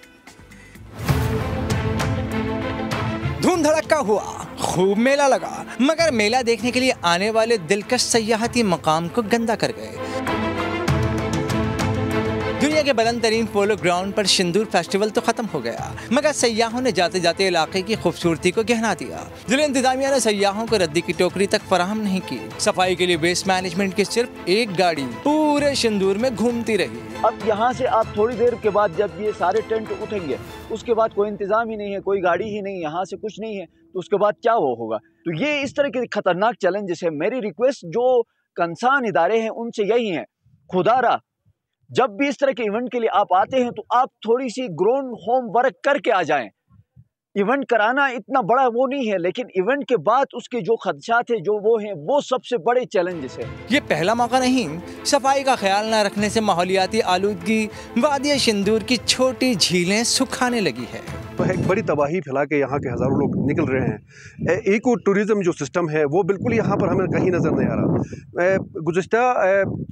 धूम धड़क्का हुआ, खूब मेला लगा, मगर मेला देखने के लिए आने वाले दिलकश सयाहती मकाम को गंदा कर गए। दुनिया के बुलंद तरीन पोलो ग्राउंड पर सिंदूर फेस्टिवल तो खत्म हो गया, मगर सयाहों ने जाते जाते इलाके की खूबसूरती को गहना दिया। जिला इंतजामिया ने सयाहों को रद्दी की टोकरी तक फराहम नहीं की। सफाई के लिए वेस्ट मैनेजमेंट की सिर्फ एक गाड़ी पूरे सिंदूर में घूमती रही। अब यहाँ से आप थोड़ी देर के बाद जब ये सारे टेंट उठेंगे उसके बाद कोई इंतजाम ही नहीं है, कोई गाड़ी ही नहीं, यहाँ से कुछ नहीं है, तो उसके बाद क्या वो होगा। तो ये इस तरह के खतरनाक चैलेंजेस है। मेरी रिक्वेस्ट जो कंसर्न इदारे हैं उनसे यही है, खुदारा जब भी इस तरह के इवेंट के लिए आप आते हैं तो आप थोड़ी सी ग्राउंड होम वर्क करके आ जाएं। इवेंट कराना इतना बड़ा वो नहीं है, लेकिन इवेंट के बाद उसके जो खदशात है जो वो हैं वो सबसे बड़े चैलेंजेस है। ये पहला मौका नहीं, सफाई का ख्याल न रखने से माहौलियाती आलूदगी वादिया सिंदूर की छोटी झीलें सुखाने लगी है। एक बड़ी तबाही फैला के यहाँ के हज़ारों लोग निकल रहे हैं। इको टूरिज़्म जो सिस्टम है वो बिल्कुल यहाँ पर हमें कहीं नज़र नहीं आ रहा। गुज़िश्ता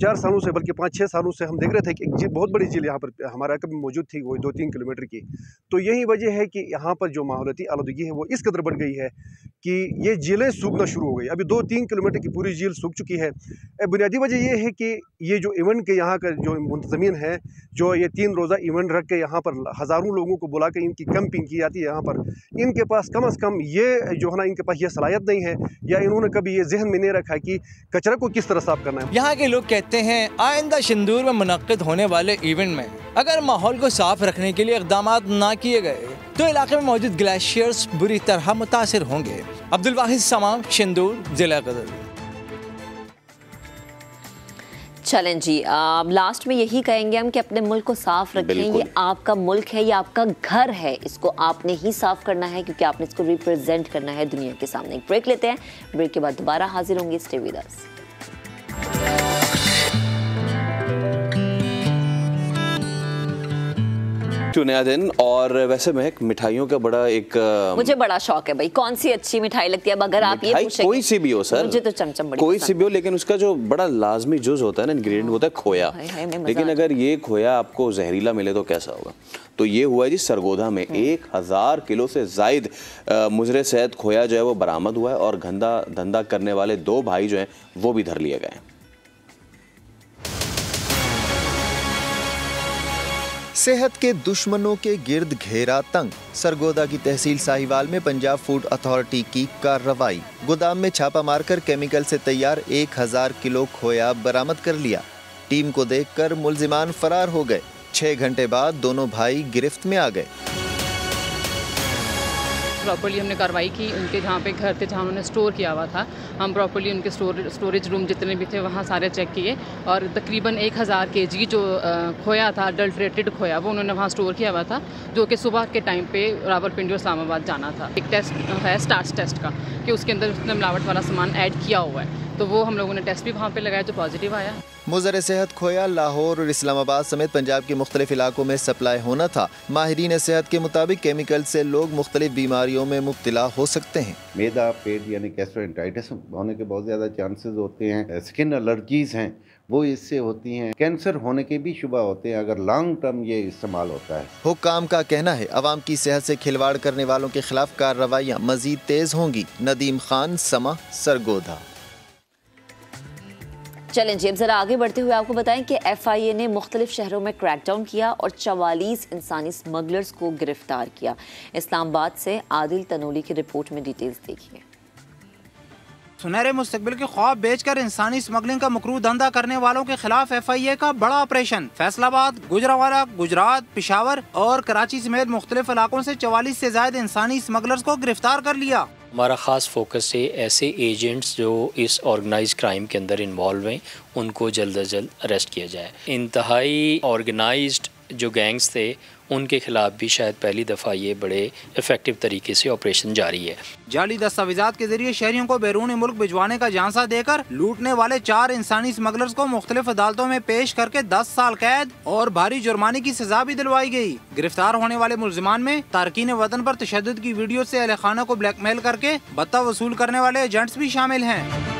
4 सालों से बल्कि 5-6 सालों से हम देख रहे थे कि एक बहुत बड़ी झील यहाँ पर हमारा कभी मौजूद थी, वो 2-3 किलोमीटर की। तो यही वजह है कि यहाँ पर जो माहौलियाती आलूदगी है वो इस कदर बढ़ गई है कि ये झीलें सूखना शुरू हो गई। अभी 2-3 किलोमीटर की पूरी झील सूख चुकी है। बुनियादी वजह ये है कि ये जो इवेंट के यहाँ का जो मुंतज़मीन है, जो ये 3 रोज़ा इवेंट रख के यहाँ पर हज़ारों लोगों को बुला के इनकी कैंपिंग की जाती है यहाँ पर, इनके पास कम से कम ये जो है ना, इनके पास ये सलाहियत नहीं है या इन्होंने कभी ये जहन में नहीं रखा कि कचरा को किस तरह साफ करना है। यहाँ के लोग कहते हैं आइंदा सिंदूर में मुनक्किद होने वाले इवेंट में अगर माहौल को साफ रखने के लिए इक़दाम ना किए गए तो इलाके में मौजूद ग्लेशियर्स बुरी तरह मुतासिर होंगे। अब्दुल वाहिद समा, सिंदूर, जिला गदर। चलें जी, लास्ट में यही कहेंगे हम कि अपने मुल्क को साफ रखें। ये आपका मुल्क है, ये आपका घर है, इसको आपने ही साफ करना है क्योंकि आपने इसको रिप्रेजेंट करना है दुनिया के सामने। एक ब्रेक लेते हैं, ब्रेक के बाद दोबारा हाजिर होंगे। Stay with us. नया दिन और वैसे महक मिठाइयों का बड़ा एक मुझे बड़ा शौक है भाई, कौन सी अच्छी मिठाई लगती है? अगर आप ये पूछेंगे कोई सी भी हो सर, मुझे तो चमचम बड़ी कोई सी भी हो, लेकिन उसका जो बड़ा लाजमी जुज होता है ना, इंग्रेडिएंट होता है खोया। लेकिन अगर ये खोया आपको जहरीला मिले तो कैसा होगा? तो ये हुआ है जी सरगोधा में 1000 किलो से जायद मुजरे सेहत खोया जो है वो बरामद हुआ है और धंधा करने वाले 2 भाई जो हैं वो भी धर लिए गए हैं। सेहत के दुश्मनों के गिर्द घेरा तंग। सरगोदा की तहसील साहिवाल में पंजाब फूड अथॉरिटी की कार्रवाई। गोदाम में छापा मारकर केमिकल से तैयार 1000 किलो खोया बरामद कर लिया। टीम को देखकर मुल्जिमान फरार हो गए। 6 घंटे बाद दोनों भाई गिरफ्त में आ गए। प्रॉपर्ली हमने कार्रवाई की, उनके जहाँ पे घर थे जहाँ उन्होंने स्टोर किया हुआ था, हम प्रॉपर्ली उनके स्टोरेज रूम जितने भी थे वहाँ सारे चेक किए और तकरीबन 1000 kg जो खोया था, अडल्ट्रेटेड खोया, वो उन्होंने वहाँ स्टोर किया हुआ था, जो कि सुबह के टाइम पे रावलपिंडी और इस्लामाबाद जाना था। एक टेस्ट है स्टार्स टेस्ट का कि उसके अंदर उसने मिलावट वाला सामान ऐड किया हुआ है, तो वो हम लोगों ने टेस्ट भी वहाँ पे लगाया जो पॉजिटिव आया। मुजर सेहत खोया लाहौर और इस्लामाबाद समेत पंजाब के मुख्तलिफ इलाकों में सप्लाई होना था। माहिरीन सेहत के मुताबिक केमिकल से लोग मुख्तलिफ बीमारियों में मुब्तला हो सकते हैं। मैदा पेट यानी गैस्ट्रोएंटेराइटिस होने के बहुत ज़्यादा चांसेस होते हैं। स्किन एलर्जीज़ हैं वो इससे होती हैं। कैंसर होने के भी शुबा होते हैं अगर लॉन्ग टर्म ये इस्तेमाल होता है। हुक्काम का कहना है अवाम की सेहत से खिलवाड़ करने वालों के खिलाफ कार्रवाइयाँ मजीद तेज होंगी। नदीम खान, समा, सरगोधा। चलें जी, अब जरा आगे बढ़ते हुए आपको बताएं कि FIA ने मुख्तलिफ शहरों में क्रैकडाउन किया और 44 इंसानी स्मगलर्स को गिरफ्तार किया। इस्लामाबाद से आदिल तनोली की रिपोर्ट में डिटेल्स देखिए। सुनहरे मुस्तकबिल के ख्वाब बेचकर इंसानी स्मगलिंग का मकरू धंधा करने वालों के खिलाफ FIA का बड़ा ऑपरेशन। फैसलाबाद, गुजरांवाला, गुजरात, पेशावर और कराची समेत मुख्तलिफ इलाकों से 44 से ज्यादा इंसानी स्मगलर्स को गिरफ्तार कर लिया। हमारा ख़ास फोकस है ऐसे एजेंट्स जो इस ऑर्गेनाइज क्राइम के अंदर इन्वॉल्व हैं उनको जल्द अज जल्द अरेस्ट किया जाए। इंतहाई ऑर्गेनाइज्ड जो गैंग्स थे उनके खिलाफ भी शायद पहली दफ़ा ये बड़े इफेक्टिव तरीके से ऑपरेशन जारी है। जाली दस्तावेजात के जरिए शहरियों को बैरून मुल्क भिजवाने का झांसा देकर लूटने वाले 4 इंसानी स्मगलर्स को मुख्तलिफ अदालतों में पेश करके 10 साल कैद और भारी जुर्माने की सजा भी दिलवाई गई। गिरफ्तार होने वाले मुलजिमान में तारकीन वतन पर तशद्दुद की वीडियो से अहले खाना को ब्लैकमेल करके भत्ता वसूल करने वाले एजेंट्स भी शामिल हैं।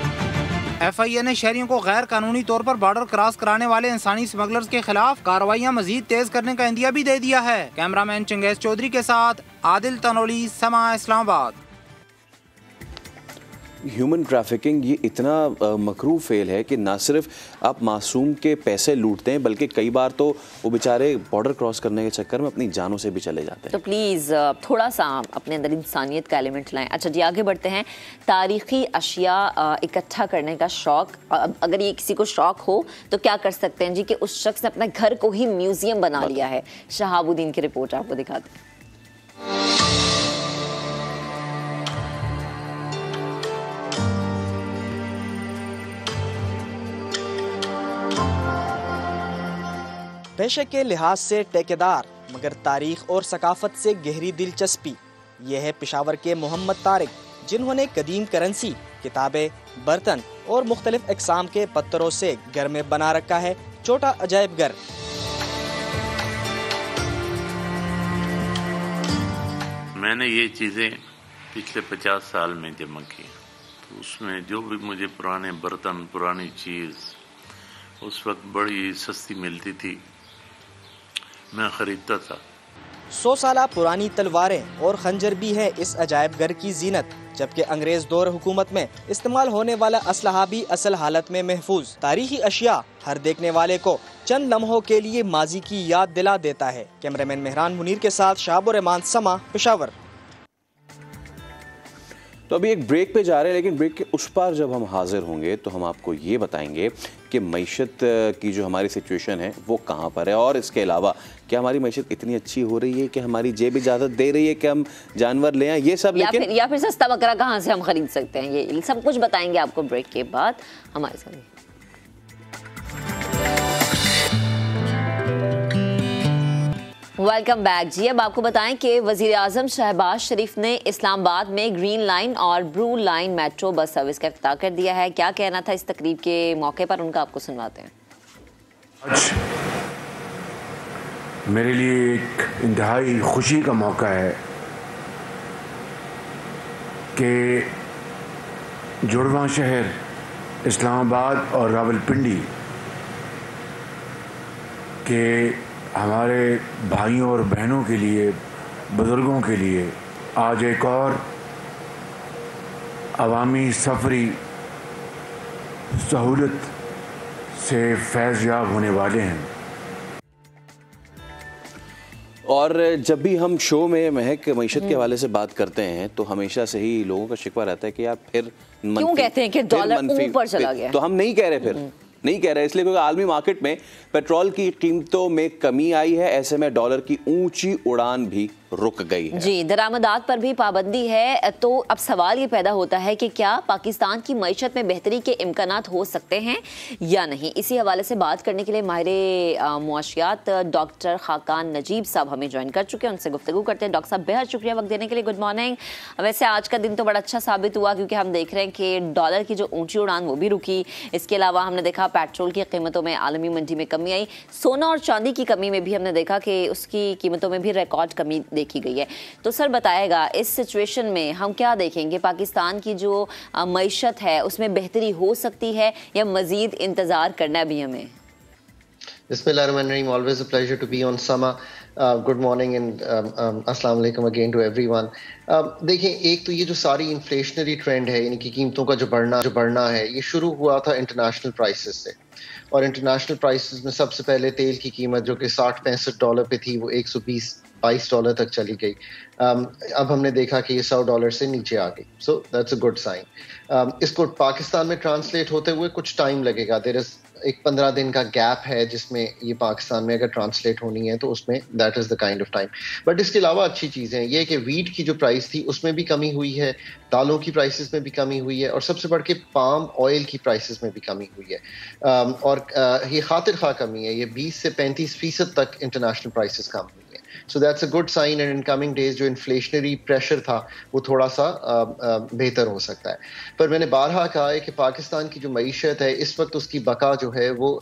FIA ने शहरियों को गैर कानूनी तौर पर बॉर्डर क्रॉस कराने वाले इंसानी स्मगलर्स के खिलाफ कार्रवाइयां मजीद तेज करने का इंदिया भी दे दिया है। कैमरामैन चंगेज चौधरी के साथ आदिल तनोली, समा, इस्लामाबाद। ह्यूमन ट्रैफिकिंग ये इतना मकरू फेल है कि ना सिर्फ आप मासूम के पैसे लूटते हैं बल्कि कई बार तो वो बेचारे बॉर्डर क्रॉस करने के चक्कर में अपनी जानों से भी चले जाते हैं। तो प्लीज़ थोड़ा सा अपने अंदर इंसानियत का एलिमेंट लाएं। अच्छा जी, आगे बढ़ते हैं। तारीख़ी अशिया इकट्ठा करने का शौक़, अगर ये किसी को शौक़ हो तो क्या कर सकते हैं जी कि उस शख्स ने अपने घर को ही म्यूज़ियम बना लिया है। शहाबुद्दीन की रिपोर्ट आपको दिखाते हैं। पेशे के लिहाज से ठेकेदार मगर तारीख और सकाफत से गहरी दिलचस्पी, ये है पेशावर के मोहम्मद तारिक, जिन्होंने कदीम करेंसी, किताबें, बर्तन और मुख्तलिफ अक़साम के पत्थरों से घर में बना रखा है छोटा अजायब घर। मैंने ये चीज़ें पिछले 50 साल में जमा की, तो उसमें जो भी मुझे पुराने बर्तन, पुरानी चीज़ उस वक्त बड़ी सस्ती मिलती थी, मैं ख़रीदता था। 100 साल पुरानी तलवारें और खंजर भी है इस अजायब घर की जीनत, जबकि अंग्रेज दौर हुकूमत में इस्तेमाल होने वाला असलहा भी असल हालत में महफूज। तारीखी अशिया हर देखने वाले को चंद लम्हों के लिए माजी की याद दिला देता है। कैमरामैन मेहरान मुनीर के साथ शाहबुर रहमान, समा, पेशावर। तो अभी एक ब्रेक पे जा रहे हैं, लेकिन ब्रेक के उस पार जब हम हाजिर होंगे तो हम आपको ये बताएंगे कि मईशत की जो हमारी सिचुएशन है वो कहाँ पर है, और इसके अलावा क्या हमारी मईशत इतनी अच्छी हो रही है कि हमारी जेब इजाज़त दे रही है कि हम जानवर ले आएं, ये सब। लेकिन या फिर सस्ता बकरा कहाँ से हम खरीद सकते हैं, ये सब कुछ बताएंगे आपको ब्रेक के बाद हमारे साथ। वेलकम बैक जी। अब आपको बताएं कि वज़ीर आज़म शहबाज शरीफ ने इस्लामाबाद में ग्रीन लाइन और blue line metro bus service का इफ्तिताह कर दिया है। क्या कहना था इस तकरीब के मौके पर, उनका आपको सुनवाते हैं। आज मेरे लिए एक इंतहाई खुशी का मौका है कि जुड़वां शहर इस्लामाबाद और रावलपिंडी के हमारे भाइयों और बहनों के लिए, बुज़ुर्गों के लिए आज एक और अवामी सफरी सहूलत से फैज़याब होने वाले हैं। और जब भी हम शो में महक मईशत के हवाले से बात करते हैं तो हमेशा से ही लोगों का शिकवा रहता है कि यार फिर क्यों कहते हैं कि डॉलर ऊपर चला गया। तो हम नहीं कह रहे, फिर नहीं कह रहे इसलिए क्योंकि आलमी मार्केट में पेट्रोल की कीमतों में कमी आई है, ऐसे में डॉलर की ऊंची उड़ान भी रुक गई है। जी, दरामदात पर भी पाबंदी है। तो अब सवाल ये पैदा होता है कि क्या पाकिस्तान की मईशत में बेहतरी के इम्कानात हो सकते हैं या नहीं। इसी हवाले से बात करने के लिए माहिर मुआशियात डॉक्टर खाकान नजीब साहब हमें ज्वाइन कर चुके हैं, उनसे गुफ्तगू करते हैं। डॉक्टर साहब, बेहद शुक्रिया वक्त देने के लिए। Good morning. वैसे आज का दिन तो बड़ा अच्छा साबित हुआ क्योंकि हम देख रहे हैं कि डॉलर की जो ऊंची उड़ान वो भी रुकी। इसके अलावा हमने देखा पेट्रोल की कीमतों में आलमी मंडी में कमी आई। सोना और चांदी की कमी में भी हमने देखा कि उसकी कीमतों में भी रिकॉर्ड कमी देखी गई है। तो सर बताएगा, इस सिचुएशन में हम क्या देखेंगे, पाकिस्तान की जो मईशत है उसमें बेहतरी हो सकती है या मजीद इंतजार करना भी हमें? Bismillahirrahmanirrahim, always a pleasure to be on Sama. Good morning and अस्सलाम वालेकुम again to everyone. देखिए, एक तो ये जो सारी इन्फ्लेशनरी ट्रेंड है, यानी कि कीमतों का जो बढ़ना है, ये शुरू हुआ था इंटरनेशनल प्राइसेस से, और इंटरनेशनल प्राइसेस में सबसे पहले तेल की कीमत जो कि $60-65 पे थी वो $120-22 तक चली गई। अब हमने देखा कि ये $100 से नीचे आ गई। So that's a good sign. इसको पाकिस्तान में ट्रांसलेट होते हुए कुछ टाइम लगेगा। देयर इज एक 15 दिन का गैप है जिसमें ये पाकिस्तान में अगर ट्रांसलेट होनी है तो उसमें that is the kind of time. But इसके अलावा अच्छी चीज़ें हैं ये कि वीट की जो प्राइस थी उसमें भी कमी हुई है, दालों की प्राइसेस में भी कमी हुई है, और सबसे बढ़ के पाम ऑयल की प्राइसेस में भी कमी हुई है। और ये खातिर खा कमी है, ये 20 से 35% तक इंटरनेशनल प्राइसेस कम हुई है। So that's a good sign, and in coming days जो इन्फ्लेशनरी प्रेशर था वो थोड़ा सा बेहतर हो सकता है। पर मैंने बारहा कहा है कि पाकिस्तान की जो मईशत है इस वक्त उसकी बका जो है वो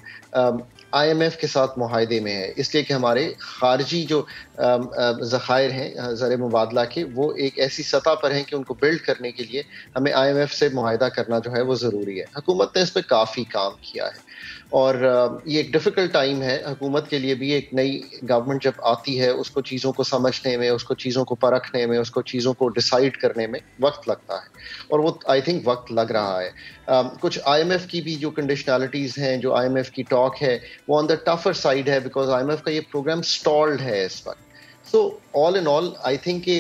IMF के साथ मुआहदे में है, इसलिए कि हमारे खारजी जो ज़खायर हैं ज़र मुबादला के वो एक ऐसी सतह पर हैं कि उनको बिल्ड करने के लिए हमें IMF से मुआहदा करना जो है वो ज़रूरी है। हुकूमत ने इस पर काफ़ी काम किया है और ये एक डिफ़िकल्ट टाइम है हुकूमत के लिए भी। एक नई गवर्नमेंट जब आती है उसको चीज़ों को समझने में, उसको चीज़ों को परखने में, उसको चीज़ों को डिसाइड करने में वक्त लगता है और वो आई थिंक वक्त लग रहा है। कुछ IMF की भी जो कंडीशनैलिटीज़ हैं, जो IMF की टॉक है वो ऑन द टफर साइड है बिकॉज IMF का ये प्रोग्राम स्टॉल्ड है इस वक्त। So all in all I think कि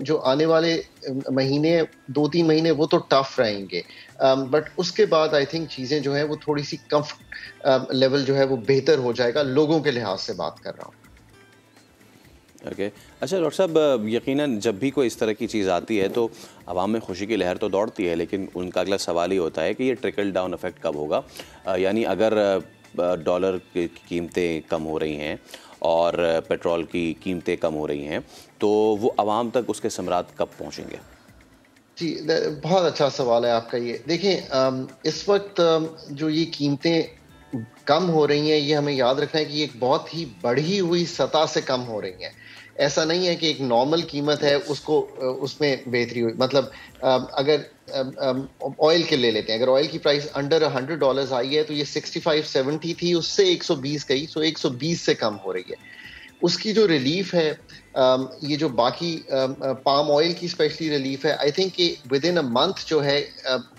जो आने वाले महीने 2-3 महीने वो तो टफ रहेंगे, बट उसके बाद आई थिंक चीज़ें जो हैं वो थोड़ी सी कम्फर्ट लेवल जो है वो बेहतर हो जाएगा, लोगों के लिहाज से बात कर रहा हूँ। ओके अच्छा डॉक्टर साहब, यकीनन जब भी कोई इस तरह की चीज़ आती है तो आवाम में खुशी की लहर तो दौड़ती है, लेकिन उनका अगला सवाल ही होता है कि ये ट्रिकल डाउन इफेक्ट कब होगा। यानी अगर डॉलर की कीमतें कम हो रही हैं और पेट्रोल की कीमतें कम हो रही हैं तो वो आवाम तक उसके समरात कब पहुँचेंगे? जी बहुत अच्छा सवाल है आपका ये। देखें इस वक्त जो ये कीमतें कम हो रही हैं ये हमें याद रखना है कि ये एक बहुत ही बढ़ी हुई सतह से कम हो रही हैं। ऐसा नहीं है कि एक नॉर्मल कीमत है उसको उसमें बेहतरी हुई। मतलब अगर ऑयल के ले लेते हैं, अगर ऑयल की प्राइस अंडर $100 आई है तो ये 65-70 थी, उससे 120 गई, सो 120 से कम हो रही है। उसकी जो रिलीफ है ये जो बाकी पाम ऑयल की स्पेशली रिलीफ है, आई थिंक कि विद इन अ मंथ जो है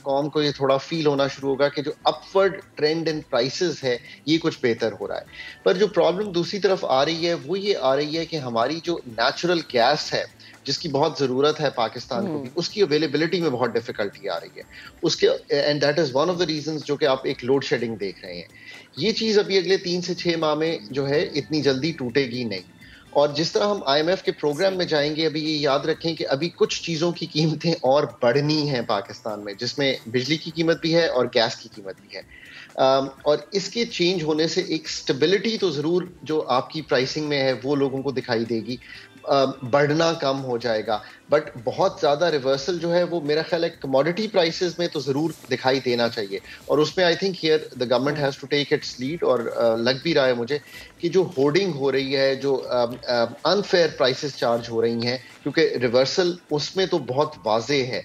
कौम को ये थोड़ा फील होना शुरू होगा कि जो अपवर्ड ट्रेंड इन प्राइसेस है ये कुछ बेहतर हो रहा है। पर जो प्रॉब्लम दूसरी तरफ आ रही है वो ये आ रही है कि हमारी जो नेचुरल गैस है जिसकी बहुत ज़रूरत है पाकिस्तान को भी, उसकी अवेलेबिलिटी में बहुत डिफिकल्टी आ रही है उसके, and that is one of the reasons जो कि आप एक लोड शेडिंग देख रहे हैं। ये चीज़ अभी अगले 3 से 6 माह में जो है इतनी जल्दी टूटेगी नहीं। और जिस तरह हम IMF के प्रोग्राम में जाएंगे, अभी ये याद रखें कि अभी कुछ चीज़ों की कीमतें और बढ़नी हैं पाकिस्तान में, जिसमें बिजली की कीमत भी है और गैस की कीमत भी है। और इसके चेंज होने से एक स्टेबिलिटी तो ज़रूर जो आपकी प्राइसिंग में है वो लोगों को दिखाई देगी, बढ़ना कम हो जाएगा, बट बहुत ज़्यादा रिवर्सल जो है वो मेरा ख्याल है कमोडिटी प्राइसेस में तो ज़रूर दिखाई देना चाहिए। और उसमें I think here the government has to take its lead. और लग भी रहा है मुझे कि जो होर्डिंग हो रही है, जो अनफेयर प्राइसेस चार्ज हो रही हैं, क्योंकि रिवर्सल उसमें तो बहुत वाजे है,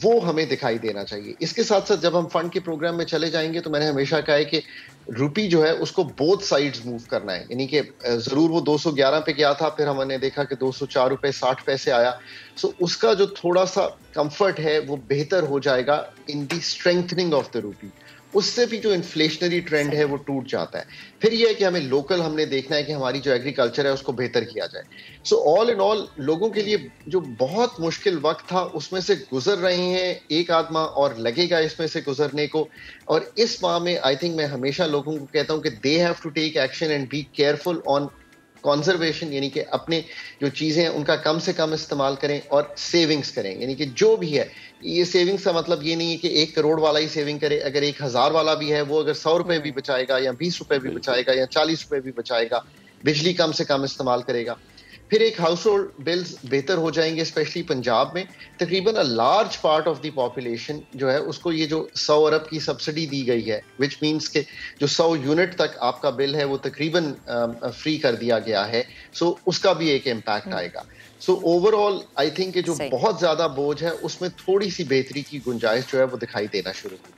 वो हमें दिखाई देना चाहिए। इसके साथ साथ जब हम फंड के प्रोग्राम में चले जाएंगे तो मैंने हमेशा कहा है कि रुपी जो है उसको बोथ साइड्स मूव करना है, यानी कि ज़रूर वो 211 पे गया था, फिर हमने देखा कि 204 रुपये 60 पैसे आया। सो उसका जो थोड़ा सा कंफर्ट है वो बेहतर हो जाएगा इन दी स्ट्रेंथनिंग ऑफ द रुपी। उससे भी जो इन्फ्लेशनरी ट्रेंड है वो टूट जाता है। फिर ये है कि हमें लोकल हमने देखना है कि हमारी जो एग्रीकल्चर है उसको बेहतर किया जाए। सो ऑल इन ऑल लोगों के लिए जो बहुत मुश्किल वक्त था उसमें से गुजर रहे हैं, एक आध माह और लगेगा इसमें से गुजरने को। और इस माह में आई थिंक मैं हमेशा लोगों को कहता हूँ कि they have to take action and be careful on conservation, यानी कि अपने जो चीज़ें हैं उनका कम से कम इस्तेमाल करें और सेविंग्स करें। यानी कि जो भी है, ये सेविंग्स का मतलब ये नहीं है कि 1 करोड़ वाला ही सेविंग करे। अगर 1000 वाला भी है वो अगर 100 रुपये भी बचाएगा या 20 रुपये भी बचाएगा या 40 रुपये भी बचाएगा, बिजली कम से कम इस्तेमाल करेगा, फिर एक हाउस होल्ड बिल्स बेहतर हो जाएंगे। स्पेशली पंजाब में तकरीबन a large part of the population जो है उसको ये जो 100 अरब की सब्सिडी दी गई है, विच मीन्स के जो 100 यूनिट तक आपका बिल है वो तकरीबन फ्री कर दिया गया है। सो उसका भी एक इम्पैक्ट आएगा। सो ओवरऑल आई थिंक जो बहुत ज्यादा बोझ है उसमें थोड़ी सी बेहतरी की गुंजाइश जो है वो दिखाई देना शुरू हुई।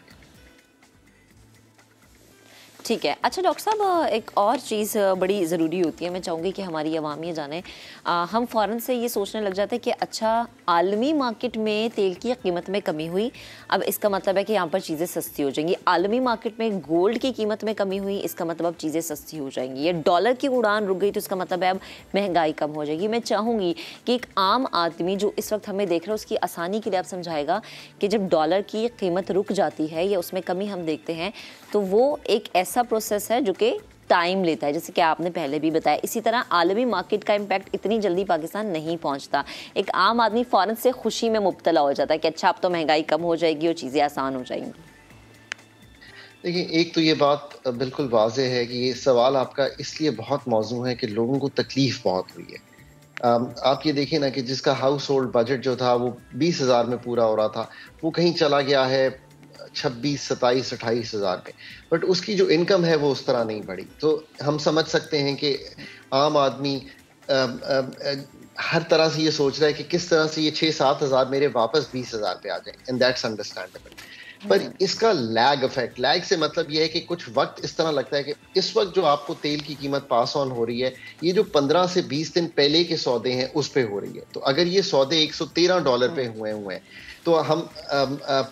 ठीक है। अच्छा डॉक्टर साहब, एक और चीज़ बड़ी ज़रूरी होती है, मैं चाहूँगी कि हमारी आवाम ये जाने, हम फ़ौरन से ये सोचने लग जाते हैं कि अच्छा आलमी मार्केट में तेल की कीमत में कमी हुई, अब इसका मतलब है कि यहाँ पर चीज़ें सस्ती हो जाएंगी। आलमी मार्केट में गोल्ड की कीमत में कमी हुई, इसका मतलब अब चीज़ें सस्ती हो जाएंगी। ये डॉलर की उड़ान रुक गई तो इसका मतलब है अब महंगाई कम हो जाएगी। मैं चाहूँगी कि एक आम आदमी जो इस वक्त हमें देख रहा है उसकी आसानी के लिए आप समझाएगा कि जब डॉलर की कीमत रुक जाती है या उसमें कमी हम देखते हैं तो वो एक ऐसा प्रोसेस है जो कि टाइम लेता है, जैसे कि आपने पहले भी बताया। इसी तरह आलमी मार्केट का इम्पैक्ट इतनी जल्दी पाकिस्तान नहीं पहुंचता। एक आम आदमी फ़ौरन से खुशी में मुब्तला हो जाता है कि अच्छा अब तो महंगाई कम हो जाएगी और चीज़ें आसान हो जाएंगी। देखिए, एक तो ये बात बिल्कुल वाज़ेह है कि ये सवाल आपका इसलिए बहुत मौजू है कि लोगों को तकलीफ़ बहुत हुई है। आप ये देखें ना कि जिसका हाउस होल्ड बजट जो था वो 20,000 में पूरा हो रहा था, वो कहीं चला गया है 26, 27, 28 हज़ार में, बट उसकी जो इनकम है वो उस तरह नहीं बढ़ी। तो हम समझ सकते हैं कि आम आदमी हर तरह से ये सोच रहा है कि किस तरह से ये 6-7 हज़ार मेरे वापस 20,000 पे आ जाए, एंड दैट्स अंडरस्टैंडेबल। पर इसका लैग इफेक्ट, लैग से मतलब ये है कि कुछ वक्त इस तरह लगता है कि इस वक्त जो आपको तेल की कीमत पास ऑन हो रही है, ये जो 15 से 20 दिन पहले के सौदे हैं उस पे हो रही है। तो अगर ये सौदे $113 पे हुए हैं तो हम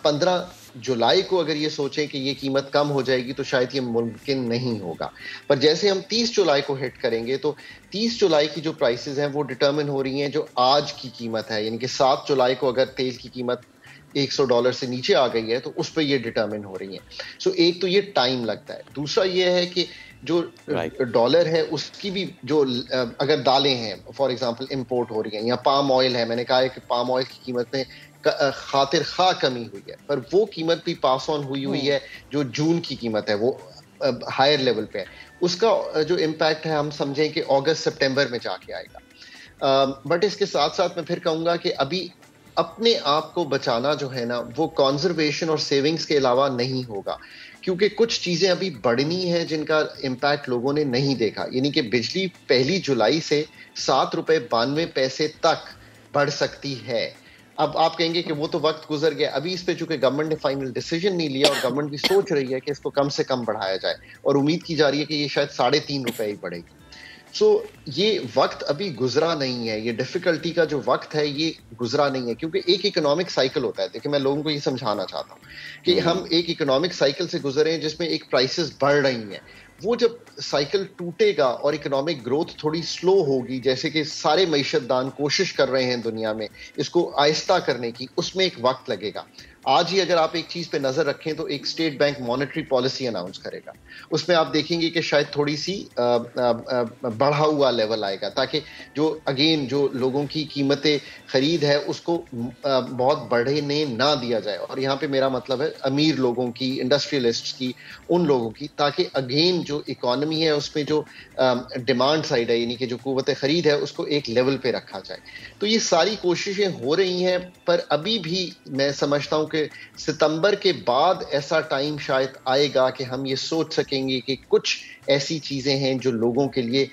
15 जुलाई को अगर ये सोचें कि ये कीमत कम हो जाएगी तो शायद ये मुमकिन नहीं होगा। पर जैसे हम 30 जुलाई को हिट करेंगे तो 30 जुलाई की जो प्राइसेस हैं वो डिटर्मिन हो रही हैं जो आज की कीमत है, यानी कि 7 जुलाई को अगर तेल की कीमत $100 से नीचे आ गई है तो उस पर ये डिटर्मिन हो रही है। सो एक तो ये टाइम लगता है, दूसरा ये है कि जो डॉलर है उसकी भी जो अगर दालें हैं फॉर एग्जांपल इंपोर्ट हो रही हैं या पाम ऑयल है, मैंने कहा है कि पाम ऑयल की कीमत में खातिर खा कमी हुई है, पर वो कीमत भी पास ऑन हुई है जो जून की कीमत है वो हायर लेवल पे है। उसका जो इम्पैक्ट है हम समझें कि अगस्त सितंबर में जाके आएगा। बट इसके साथ साथ मैं फिर कहूँगा कि अभी अपने आप को बचाना जो है ना वो कंजर्वेशन और सेविंग्स के अलावा नहीं होगा, क्योंकि कुछ चीज़ें अभी बढ़नी हैं जिनका इम्पैक्ट लोगों ने नहीं देखा। यानी कि बिजली 1 जुलाई से ₹7.92 तक बढ़ सकती है। अब आप कहेंगे कि वो तो वक्त गुजर गया, अभी इस पे चूंकि गवर्नमेंट ने फाइनल डिसीजन नहीं लिया और गवर्नमेंट भी सोच रही है कि इसको कम से कम बढ़ाया जाए और उम्मीद की जा रही है कि ये शायद ₹3.5 ही बढ़ेगी। सो ये वक्त अभी गुजरा नहीं है, ये डिफिकल्टी का जो वक्त है ये गुजरा नहीं है, क्योंकि एक इकोनॉमिक साइकिल होता है। देखिए, मैं लोगों को ये समझाना चाहता हूँ कि हम एक इकोनॉमिक साइकिल से गुजरे हैं जिसमें एक प्राइसेस बढ़ रही हैं। वो जब साइकिल टूटेगा और इकोनॉमिक ग्रोथ थोड़ी स्लो होगी, जैसे कि सारे मईशतदान कोशिश कर रहे हैं दुनिया में इसको आहिस्ता करने की, उसमें एक वक्त लगेगा। आज ही अगर आप एक चीज पे नजर रखें तो एक state bank monetary policy announce करेगा, उसमें आप देखेंगे कि शायद थोड़ी सी बढ़ा हुआ लेवल आएगा, ताकि जो लोगों की कीमतें खरीद है उसको बहुत बढ़ने ना दिया जाए। और यहाँ पे मेरा मतलब है अमीर लोगों की, इंडस्ट्रियलिस्ट्स की, उन लोगों की, ताकि अगेन जो इकोनॉमी है उसमें जो डिमांड साइड है यानी कि जो कुव्वत खरीद है उसको एक लेवल पे रखा जाए। तो ये सारी कोशिशें हो रही हैं, पर अभी भी मैं समझता हूँ कि सितंबर के बाद ऐसा टाइम शायद आएगा कि हम ये सोच सकेंगे कि कुछ ऐसी चीजें हैं जो लोगों के लिए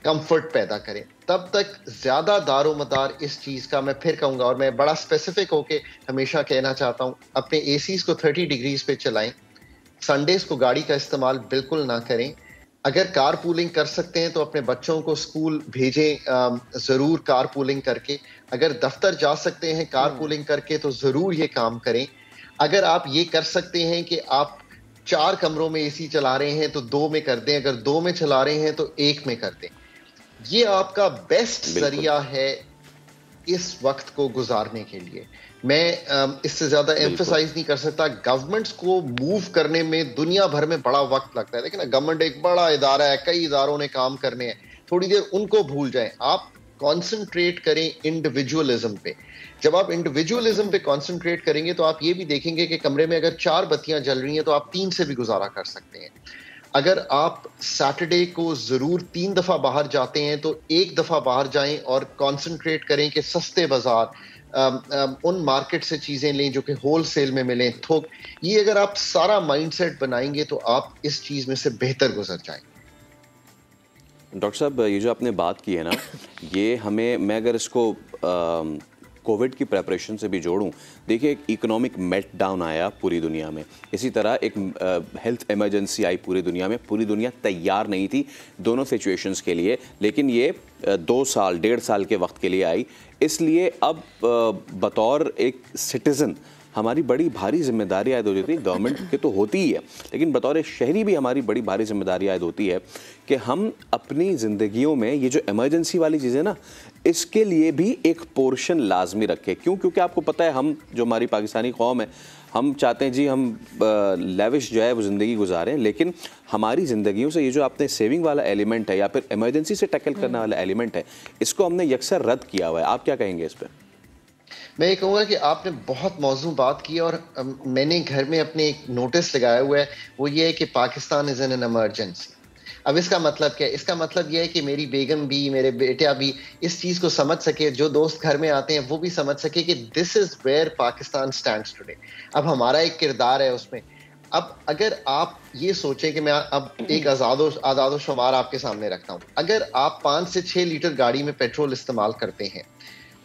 कंफर्ट पैदा करें। तब तक ज्यादा दारोमदार इस चीज का, मैं फिर कहूंगा और मैं बड़ा स्पेसिफिक होके हमेशा कहना चाहता हूं, अपने एसीज को 30 डिग्रीज पे चलाएं, संडेज को गाड़ी का इस्तेमाल बिल्कुल ना करें। अगर कार पूलिंग कर सकते हैं तो अपने बच्चों को स्कूल भेजें जरूर कार पूलिंग करके। अगर दफ्तर जा सकते हैं कार पूलिंग करके तो जरूर ये काम करें। अगर आप ये कर सकते हैं कि आप 4 कमरों में एसी चला रहे हैं तो 2 में कर दें, अगर 2 में चला रहे हैं तो 1 में कर दें। ये आपका बेस्ट जरिया है इस वक्त को गुजारने के लिए। मैं इससे ज्यादा एम्फसाइज नहीं कर सकता। गवर्नमेंट्स को मूव करने में दुनिया भर में बड़ा वक्त लगता है, लेकिन गवर्नमेंट एक बड़ा इदारा है, कई इदारों ने काम करने हैं, थोड़ी देर उनको भूल जाएं, आप कॉन्सेंट्रेट करें इंडिविजुअलिज्म पे। जब आप इंडिविजुअलिज्म पे कॉन्सेंट्रेट करेंगे तो आप ये भी देखेंगे कि कमरे में अगर 4 बत्तियां जल रही हैं तो आप 3 से भी गुजारा कर सकते हैं। अगर आप सैटरडे को जरूर 3 दफा बाहर जाते हैं तो 1 दफा बाहर जाएं और कॉन्सेंट्रेट करें कि सस्ते बाजार उन मार्केट से चीजें लें जो कि होलसेल में मिलें, थोक। ये अगर आप सारा माइंडसेट बनाएंगे तो आप इस चीज में से बेहतर गुजर जाएंगे। डॉक्टर साहब, ये जो आपने बात की है ना, ये हमें, मैं अगर इसको कोविड की प्रेपरेशन से भी जोड़ूं, देखिए एक इकोनॉमिक मेल्टडाउन आया पूरी दुनिया में, इसी तरह एक हेल्थ इमरजेंसी आई पूरी दुनिया में। पूरी दुनिया तैयार नहीं थी दोनों सिचुएशंस के लिए, लेकिन ये 2 साल 1.5 साल के वक्त के लिए आई। इसलिए अब बतौर एक सिटीज़न हमारी बड़ी भारी जिम्मेदारी आयद हो जाती है। गवर्नमेंट के तो होती ही है, लेकिन बतौर शहरी भी हमारी बड़ी भारी जिम्मेदारी आयद होती है कि हम अपनी ज़िंदगियों में ये जो इमरजेंसी वाली चीज़ें ना, इसके लिए भी एक पोर्शन लाजमी रखें। क्यों? क्योंकि आपको पता है हम जो हमारी पाकिस्तानी कौम है, हम चाहते हैं जी हम लेविश जो है वो ज़िंदगी गुजारें, लेकिन हमारी ज़िंदगियों से ये जो आपने सेविंग वाला एलिमेंट है या फिर इमरजेंसी से टैकल करने वाला एलिमेंट है, इसको हमने यकसर रद्द किया हुआ है। आप क्या कहेंगे इस पर? मैं ये कहूँगा कि आपने बहुत मौजू बात की और मैंने घर में अपने एक नोटिस लगाया हुआ है, वो ये है कि Pakistan is in an emergency. अब इसका मतलब क्या है? इसका मतलब यह है कि मेरी बेगम भी, मेरे बेटा भी इस चीज़ को समझ सके, जो दोस्त घर में आते हैं वो भी समझ सके कि this is where Pakistan stands today. अब हमारा एक किरदार है उसमें। अब अगर आप ये सोचें कि मैं अब एक आज़ादो शुमार आपके सामने रखता हूँ, अगर आप 5 से 6 लीटर गाड़ी में पेट्रोल इस्तेमाल करते हैं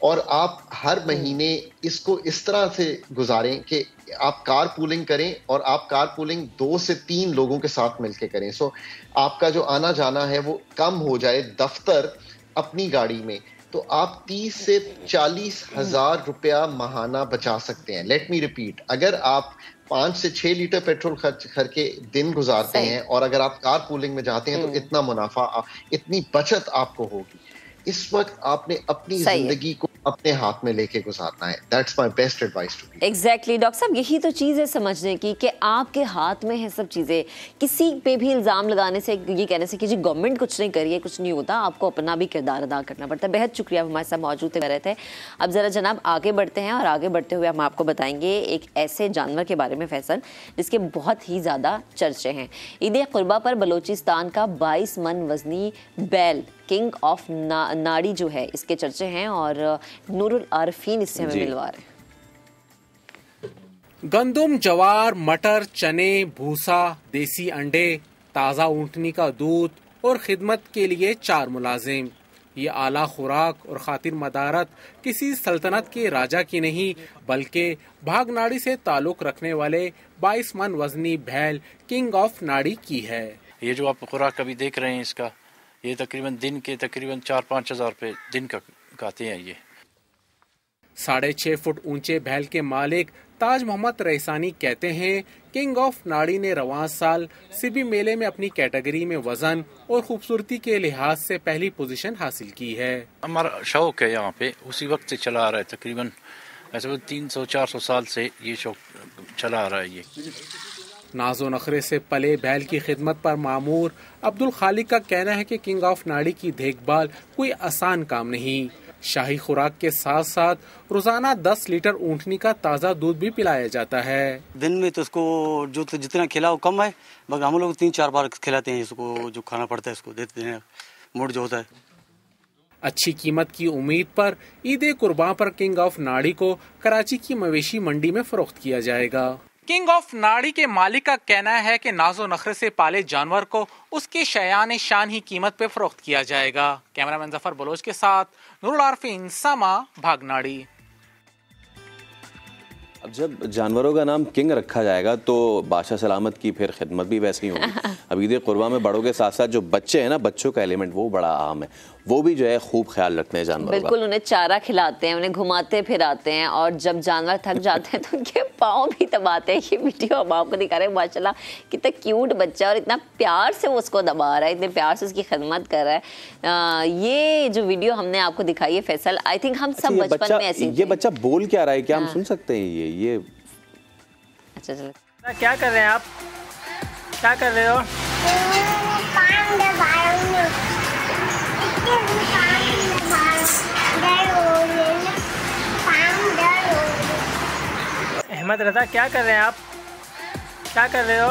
और आप हर महीने इसको इस तरह से गुजारें कि आप कार पूलिंग करें और आप कार पूलिंग 2 से 3 लोगों के साथ मिलकर करें, सो आपका जो आना जाना है वो कम हो जाए दफ्तर अपनी गाड़ी में, तो आप 30 से 40 हज़ार रुपया महाना बचा सकते हैं। लेट मी रिपीट, अगर आप 5 से 6 लीटर पेट्रोल खर्च करके दिन गुजारते हैं और अगर आप कार पूलिंग में जाते हैं तो इतना मुनाफा, इतनी बचत आपको होगी। इस वक्त आपने अपनी जिंदगी को अपने हाथ में लेके गुजारना है। That's my best advice to you. Exactly, doctor साहब, यही तो चीज़ है समझने की कि आपके हाथ में है सब चीज़ें। किसी पे भी इल्ज़ाम लगाने से, ये कहने से कि जी गवर्नमेंट कुछ नहीं करी है, कुछ नहीं होता, आपको अपना भी किरदार अदा करना पड़ता है। बेहद शुक्रिया हमारे साथ मौजूद रहे थे। अब ज़रा जनाब आगे बढ़ते हैं और आगे बढ़ते हुए हम आपको बताएंगे एक ऐसे जानवर के बारे में फैसल जिसके बहुत ही ज़्यादा चर्चे हैं। ईद कुर्बा पर बलूचिस्तान का 22 मन वजनी बैल किंग ऑफ नाड़ी जो है, इसके चर्चे हैं और नूरुल आरफीन इससे हमें मिलवा रहे हैं। गंदुम, जवार, मटर, चने, भूसा, देसी अंडे, ताज़ा ऊँटनी का दूध और खिदमत के लिए 4 मुलाजिम। ये आला खुराक और खातिर मदारत किसी सल्तनत के राजा की नहीं, बल्कि भागनाड़ी से ताल्लुक रखने वाले 22 मन वजनी बैल किंग ऑफ नाड़ी की है। ये जो आप खुराक अभी देख रहे हैं, इसका ये तकरीबन दिन के तकरीबन 4-5 हज़ार रुपये दिन का खाते हैं। ये 6.5 फुट ऊंचे बैल के मालिक ताज मोहम्मद रईसानी कहते हैं किंग ऑफ नाड़ी ने रवां साल सिबी मेले में अपनी कैटेगरी में वजन और खूबसूरती के लिहाज से पहली पोजीशन हासिल की है। हमारा शौक है यहाँ पे, उसी वक्त से चला आ रहा है, तकरीबन ऐसे 300-400 साल से ये शौक चला आ रहा है। ये नाजो नखरे से पले बैल की खिदमत पर मामूर अब्दुल खालिक का कहना है कि किंग ऑफ नाड़ी की देखभाल कोई आसान काम नहीं। शाही खुराक के साथ साथ रोजाना 10 लीटर ऊँटनी का ताज़ा दूध भी पिलाया जाता है। दिन में तो उसको जो जितना खिलाओ कम है, मगर हम लोग 3-4 बार खिलाते हैं इसको, जो खाना पड़ता है इसको देते हैं, मूड जो होता है। अच्छी कीमत की उम्मीद पर ईद कुर्बान पर किंग ऑफ नाड़ी को कराची की मवेशी मंडी में फरोख्त किया जाएगा। किंग ऑफ नाड़ी के मालिक का कहना है कि नाजो नखरे से पाले जानवर को उसके शयान शान ही कीमत पे फरोख्त किया जाएगा। कैमरामैन जफर बलोच के साथ नूरुल आरफीन, सामा, भागनाड़ी। अब जब जानवरों का नाम किंग रखा जाएगा तो बादशाह सलामत की फिर खिदमत भी वैसी ही होगी। अब ईद कुर्बान में बड़ों के साथ साथ जो बच्चे हैं ना, बच्चों का एलिमेंट वो बड़ा अहम है, वो भी जो है खूब ख्याल रखते हैं जानवरों का। बिल्कुल, उन्हें चारा खिलाते हैं, उन्हें घुमाते फिराते हैं और जब जानवर थक जाते हैं तो उनके पाँव भी दबाते हैं। ये वीडियो हम आपको दिखा रहे हैं, माशाल्लाह कितना क्यूट बच्चा है और इतना प्यार से वो उसको दबा रहा है, इतने प्यार से उसकी खिदमत कर रहा है। ये जो वीडियो हमने आपको दिखाई है फैसल, आई थिंक हम सब बचपन में ऐसे। ये बच्चा बोल क्या रहा है, क्या हम सुन सकते हैं? ये अच्छा चलो, क्या कर रहे हैं आप? क्या कर रहे हो? अहमद रजा, क्या कर रहे हैं आप? क्या कर रहे हो?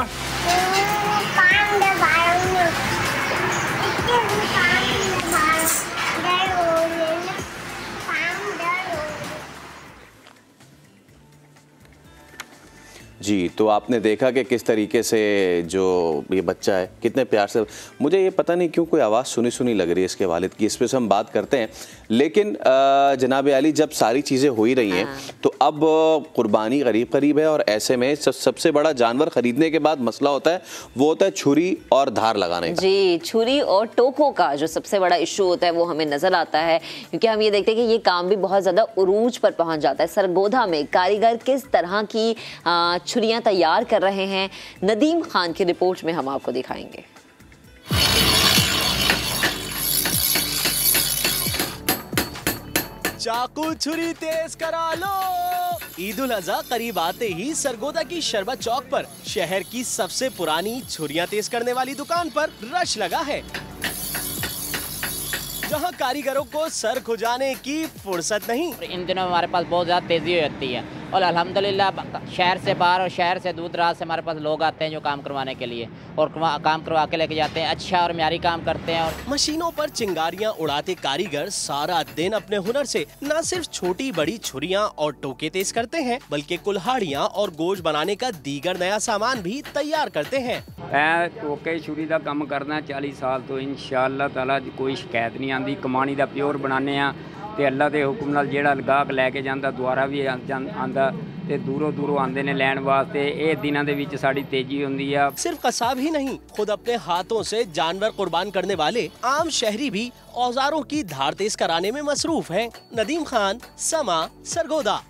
जी, तो आपने देखा कि किस तरीके से जो ये बच्चा है कितने प्यार से, मुझे ये पता नहीं क्यों कोई आवाज़ सुनी सुनी लग रही है इसके वालिद की, इस पे से हम बात करते हैं। लेकिन जनाब अली, जब सारी चीज़ें हो ही रही हैं तो अब कुर्बानी करीब करीब है और ऐसे में सबसे बड़ा जानवर खरीदने के बाद मसला होता है वो होता है छुरी और धार लगाने का। जी, छुरी और टोकों का जो सबसे बड़ा इशू होता है वो हमें नजर आता है, क्योंकि हम ये देखते हैं कि ये काम भी बहुत ज़्यादा उरूज पर पहुंच जाता है। सरगोधा में कारीगर किस तरह की छुरियां तैयार कर रहे हैं, नदीम खान की रिपोर्ट में हम आपको दिखाएंगे। चाकू छुरी तेज करा लो। ईद उल अजहा करीब आते ही सरगोदा की शरबत चौक पर शहर की सबसे पुरानी छुरियां तेज करने वाली दुकान पर रश लगा है, जहां कारीगरों को सर खुजाने की फुर्सत नहीं। इन दिनों हमारे पास बहुत ज़्यादा तेज़ी हो जाती है और अल्हम्दुलिल्लाह शहर से बाहर और शहर से दूर दराज से हमारे पास लोग आते हैं जो काम करवाने के लिए, और काम करवा के लेके जाते हैं, अच्छा और म्यारी काम करते हैं। और मशीनों पर चिंगारियां उड़ाते कारीगर सारा दिन अपने हुनर से न सिर्फ छोटी बड़ी छुरियां और टोके तेज करते हैं, बल्कि कुल्हाड़ियां और गोश्त बनाने का दीगर नया सामान भी तैयार करते हैं। टोके छुरी का काम करना 40 साल तो इंशाअल्लाह ताला कोई शिकायत नहीं आती। कमानी का प्योर बनाने ते अल्लाह के हुक्म नाल जेड़ा गाहक लैके जांदा दुआरा भी आंदा ते दूरों दूरों आंदे ने लैण वास्ते। ये दिनां दे विच साडी तेजी हुंदी आ। सिर्फ कसाब ही नहीं, खुद अपने हाथों से जानवर कुर्बान करने वाले आम शहरी भी औजारों की धार तेज कराने में मसरूफ हैं। नदीम खान, समा, सरगोदा।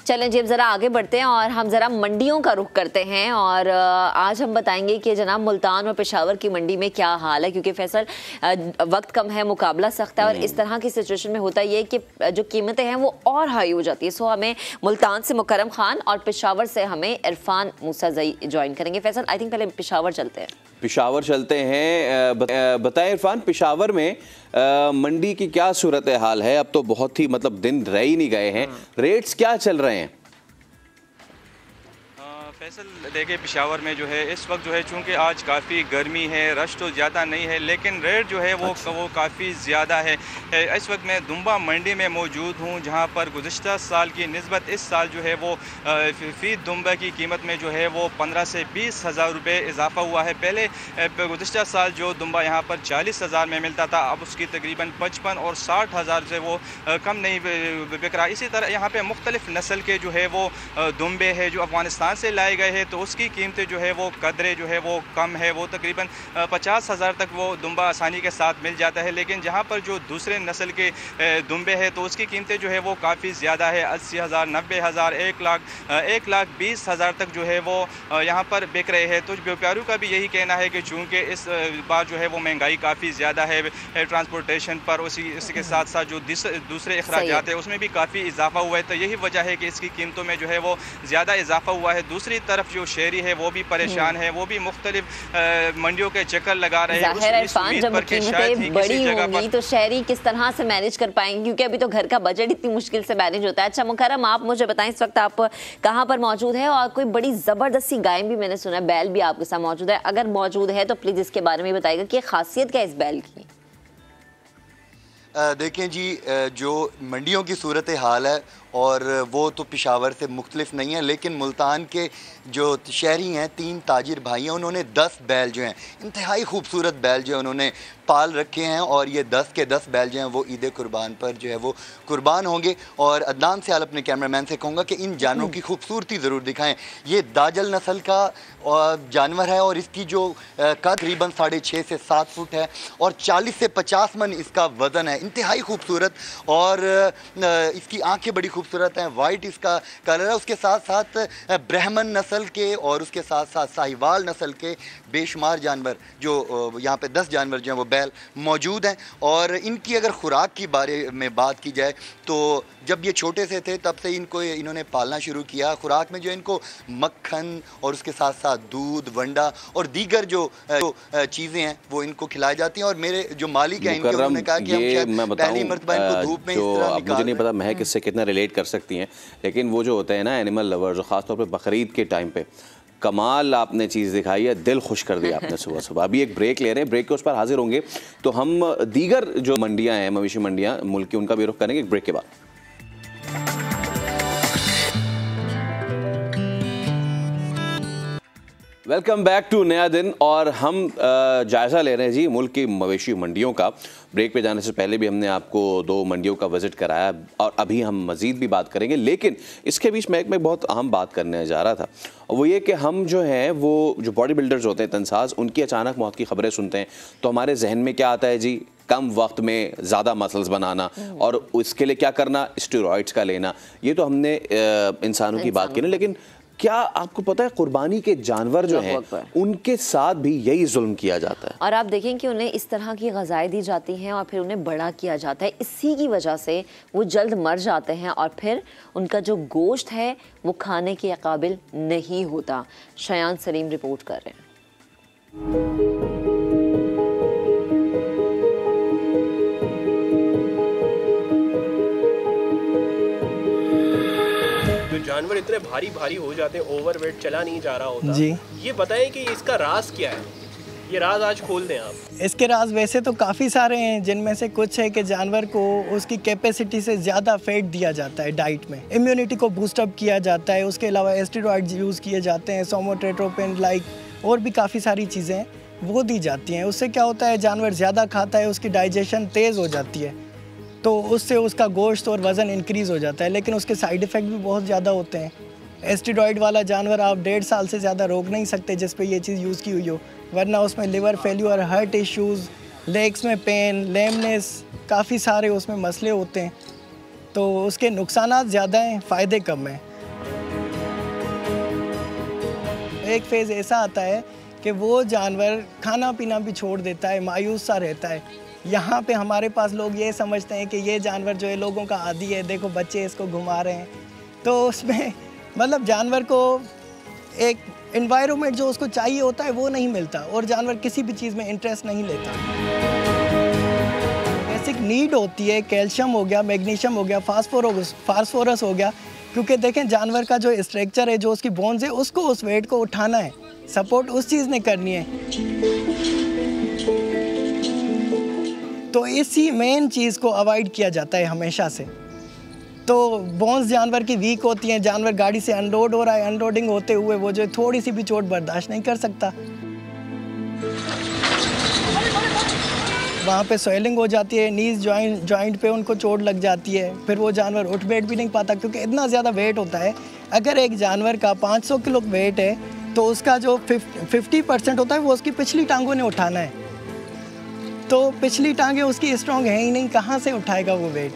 चलें जी, अब ज़रा आगे बढ़ते हैं और हम ज़रा मंडियों का रुख करते हैं और आज हम बताएंगे कि जनाब मुल्तान और पेशावर की मंडी में क्या हाल है, क्योंकि फैसल वक्त कम है, मुकाबला सख्त है और इस तरह की सिचुएशन में होता ये कि जो कीमतें हैं वो और हाई हो जाती है। सो हमें मुल्तान से मुकरम खान और पेशावर से हमें इरफान मूसा ज्वाइन करेंगे। फैसल, आई थिंक पहले पेशावर चलते हैं। पेशावर चलते हैं। बताएं इरफान, पेशावर में मंडी की क्या सूरत हाल है? अब तो बहुत ही मतलब दिन रह ही नहीं गए हैं, रेट्स क्या चल रहे हैं? फैसल, देखिए पेशावर में जो है इस वक्त जो है चूँकि आज काफ़ी गर्मी है, रश तो ज़्यादा नहीं है, लेकिन रेट जो है वो काफ़ी ज़्यादा है। इस वक्त मैं दुम्बा मंडी में मौजूद हूँ, जहाँ पर गुज़िश्ता साल की निस्बत इस साल जो है वो फ़ी दुम्बा की कीमत में जो है वो 15 से 20 हज़ार रुपये इजाफा हुआ है। पहले गुज़िश्ता साल जो दुम्बा यहाँ पर 40 हज़ार में मिलता था, अब उसकी तकरीबन 55 और 60 हज़ार से वो कम नहीं बिक रहा। इसी तरह यहाँ पर मुख्तलिफ़ नस्ल के जो है वो दुम्बे है जो अफ़गानिस्तान से लाए गए हैं, तो उसकी कीमतें जो है वो कदरे जो है वो कम है, वो तकरीबन 50 हज़ार तक वो दुम्बा आसानी के साथ मिल जाता है। लेकिन जहाँ पर जो दूसरे नस्ल के दुम्बे हैं तो उसकी कीमतें जो है वो काफ़ी ज़्यादा है, 80 हज़ार, 90 हज़ार, 1 लाख 20 हज़ार तक जो है वो यहाँ पर बिक रहे हैं। तो व्यापारियों का भी यही कहना है कि चूँकि इस बार जो है वो महंगाई काफ़ी ज़्यादा है, ट्रांसपोर्टेशन पर इसके साथ साथ जो दूसरे अखराजात है उसमें भी काफ़ी इजाफा हुआ है, तो यही वजह है कि इसकी कीमतों में जो है वो ज़्यादा इजाफा हुआ है। दूसरी तरफ जो शहरी है वो भी परेशान है, वो भी मुख्तलिफ मंडियों के चक्कर लगा रहे हैं। जब कीमतें बड़ी होंगी तो शहरी किस तरह से मैनेज कर पाएंगे, क्योंकि अभी तो घर का बजट इतनी मुश्किल से मैनेज होता है। अच्छा मुकरम, आप मुझे बताएं इस वक्त आप कहाँ पर मौजूद है और कोई बड़ी जबरदस्ती गाय भी मैंने सुना है, बैल भी आपके साथ मौजूद है, अगर मौजूद है तो प्लीज इसके बारे में बताइएगा कि खासियत क्या है इस बैल की? देखें जी, जो मंडियों की सूरत हाल है और वो तो पेशावर से मुख्तलिफ नहीं है, लेकिन मुल्तान के जो शहरी हैं, 3 ताजिर भाई हैं, उन्होंने 10 बैल जो हैं, इंतहाई खूबसूरत बैल जो है उन्होंने पाल रखे हैं और ये 10 के 10 बैल जो हैं वो ईद कुर्बान पर जो है वो कुर्बान होंगे। और अदनान से अपने कैमरामैन से कहूँगा कि इन जानवरों की खूबसूरती ज़रूर दिखाएं। ये दाजल नस्ल का जानवर है और इसकी जो तकरीबन 6.5 से 7 फुट है और 40 से 50 मन इसका वज़न है, इंतहाई खूबसूरत। और इसकी आँखें बड़ी खूबसूरत हैं, वाइट इसका कलर है। उसके साथ साथ ब्राह्मण नस्ल के और उसके साथ साथ साहिवाल नस्ल के बेशुमार जानवर जो यहाँ पे 10 जानवर जो हैं वो बैल मौजूद हैं। और इनकी अगर खुराक की बारे में बात की जाए तो जब ये छोटे से थे तब से इन्होंने पालना शुरू किया। खुराक में जो इनको मक्खन और उसके साथ साथ दूध, वंडा और दीगर जो चीज़ें हैं वो इनको खिलाई जाती हैं। और मेरे जो मालिक हैं इनके उन्होंने कहा कि हम शायद पहली मर्तबा इनको धूप में इस तरह मुझे नहीं पता महक इससे कितना रिलेट कर सकती हैं, लेकिन वो जो होते हैं ना एनिमल लवर, जो ख़ासतौर पर बकरीद के टाइम पे कमाल आपने चीज़ दिखाई है, दिल खुश कर दिया आपने सुबह सुबह। अभी एक ब्रेक ले रहे हैं, ब्रेक के उस पर हाजिर होंगे तो हम दीगर जो मंडियां हैं, मवेशी मंडियां मुल्क की, उनका भी रुख करेंगे एक ब्रेक के बाद। वेलकम बैक टू नया दिन, और हम जायज़ा ले रहे हैं जी मुल्क की मवेशी मंडियों का। ब्रेक पे जाने से पहले भी हमने आपको 2 मंडियों का विज़िट कराया और अभी हम मज़ीद भी बात करेंगे, लेकिन इसके बीच में एक बहुत अहम बात करने जा रहा था, और वो ये कि हम जो हैं वो जो बॉडी बिल्डर्स होते हैं, तनसाज, उनकी अचानक मौत की खबरें सुनते हैं तो हमारे जहन में क्या आता है जी, कम वक्त में ज़्यादा मसल्स बनाना और इसके लिए क्या करना, स्टेरॉइड्स का लेना। ये तो हमने इंसानों की बात की ना, लेकिन क्या आपको पता है कुर्बानी के जानवर जो हैं उनके साथ भी यही जुल्म किया जाता है। और आप देखें कि उन्हें इस तरह की ग़िज़ाएं दी जाती हैं और फिर उन्हें बड़ा किया जाता है, इसी की वजह से वो जल्द मर जाते हैं और फिर उनका जो गोश्त है वो खाने के काबिल नहीं होता। शयान सलीम रिपोर्ट कर रहे हैं। जानवर इतने भारी भारी हो जाते हैं, ओवरवेट, चला नहीं जा रहा होता जी। ये बताएं कि इसका राज क्या है, ये राज आज खोल दें आप। इसके राज वैसे तो काफ़ी सारे हैं, जिनमें से कुछ है कि जानवर को उसकी कैपेसिटी से ज़्यादा फैट दिया जाता है डाइट में, इम्यूनिटी को बूस्टअप किया जाता है, उसके अलावा एस्टेरॉइड्स यूज़ किए जाते हैं, सोमोट्रेट्रोपिन लाइक और भी काफ़ी सारी चीज़ें हैं वो दी जाती हैं। उससे क्या होता है, जानवर ज़्यादा खाता है, उसकी डाइजेशन तेज़ हो जाती है, तो उससे उसका गोश्त और वज़न इंक्रीज़ हो जाता है, लेकिन उसके साइड इफ़ेक्ट भी बहुत ज़्यादा होते हैं। एस्टेरॉइड वाला जानवर आप 1.5 साल से ज़्यादा रोक नहीं सकते जिस पे ये चीज़ यूज़ की हुई हो, वरना उसमें liver failure, heart issues, legs में पेन, लेमनेस, काफ़ी सारे उसमें मसले होते हैं। तो उसके नुकसानात ज़्यादा हैं, फ़ायदे कम हैं। एक फेज़ ऐसा आता है कि वो जानवर खाना पीना भी छोड़ देता है, मायूस सा रहता है। यहाँ पे हमारे पास लोग ये समझते हैं कि ये जानवर जो है लोगों का आदी है, देखो बच्चे इसको घुमा रहे हैं, तो उसमें मतलब जानवर को एक एनवायरनमेंट जो उसको चाहिए होता है वो नहीं मिलता, और जानवर किसी भी चीज़ में इंटरेस्ट नहीं लेता। बेसिक नीड होती है, कैल्शियम हो गया, मैग्नीशियम हो गया, फास्फोरस हो गया, क्योंकि देखें जानवर का जो स्ट्रक्चर है, जो उसकी बोन्स है, उसको उस वेट को उठाना है, सपोर्ट उस चीज़ ने करनी है। तो इसी मेन चीज़ को अवॉइड किया जाता है हमेशा से। तो बोन्स जानवर की वीक होती हैं, जानवर गाड़ी से अनलोड हो रहा है, अनलोडिंग होते हुए वो जो थोड़ी सी भी चोट बर्दाश्त नहीं कर सकता, वहाँ पे स्वेलिंग हो जाती है, नीज जॉइंट पे उनको चोट लग जाती है, फिर वो जानवर उठ बैठ भी नहीं पाता क्योंकि इतना ज़्यादा वेट होता है। अगर एक जानवर का 500 किलो वेट है तो उसका जो 50% होता है वो उसकी पिछली टांगों ने उठाना है, तो पिछली टांगें उसकी स्ट्रॉन्ग है ही नहीं, कहाँ से उठाएगा वो वेट।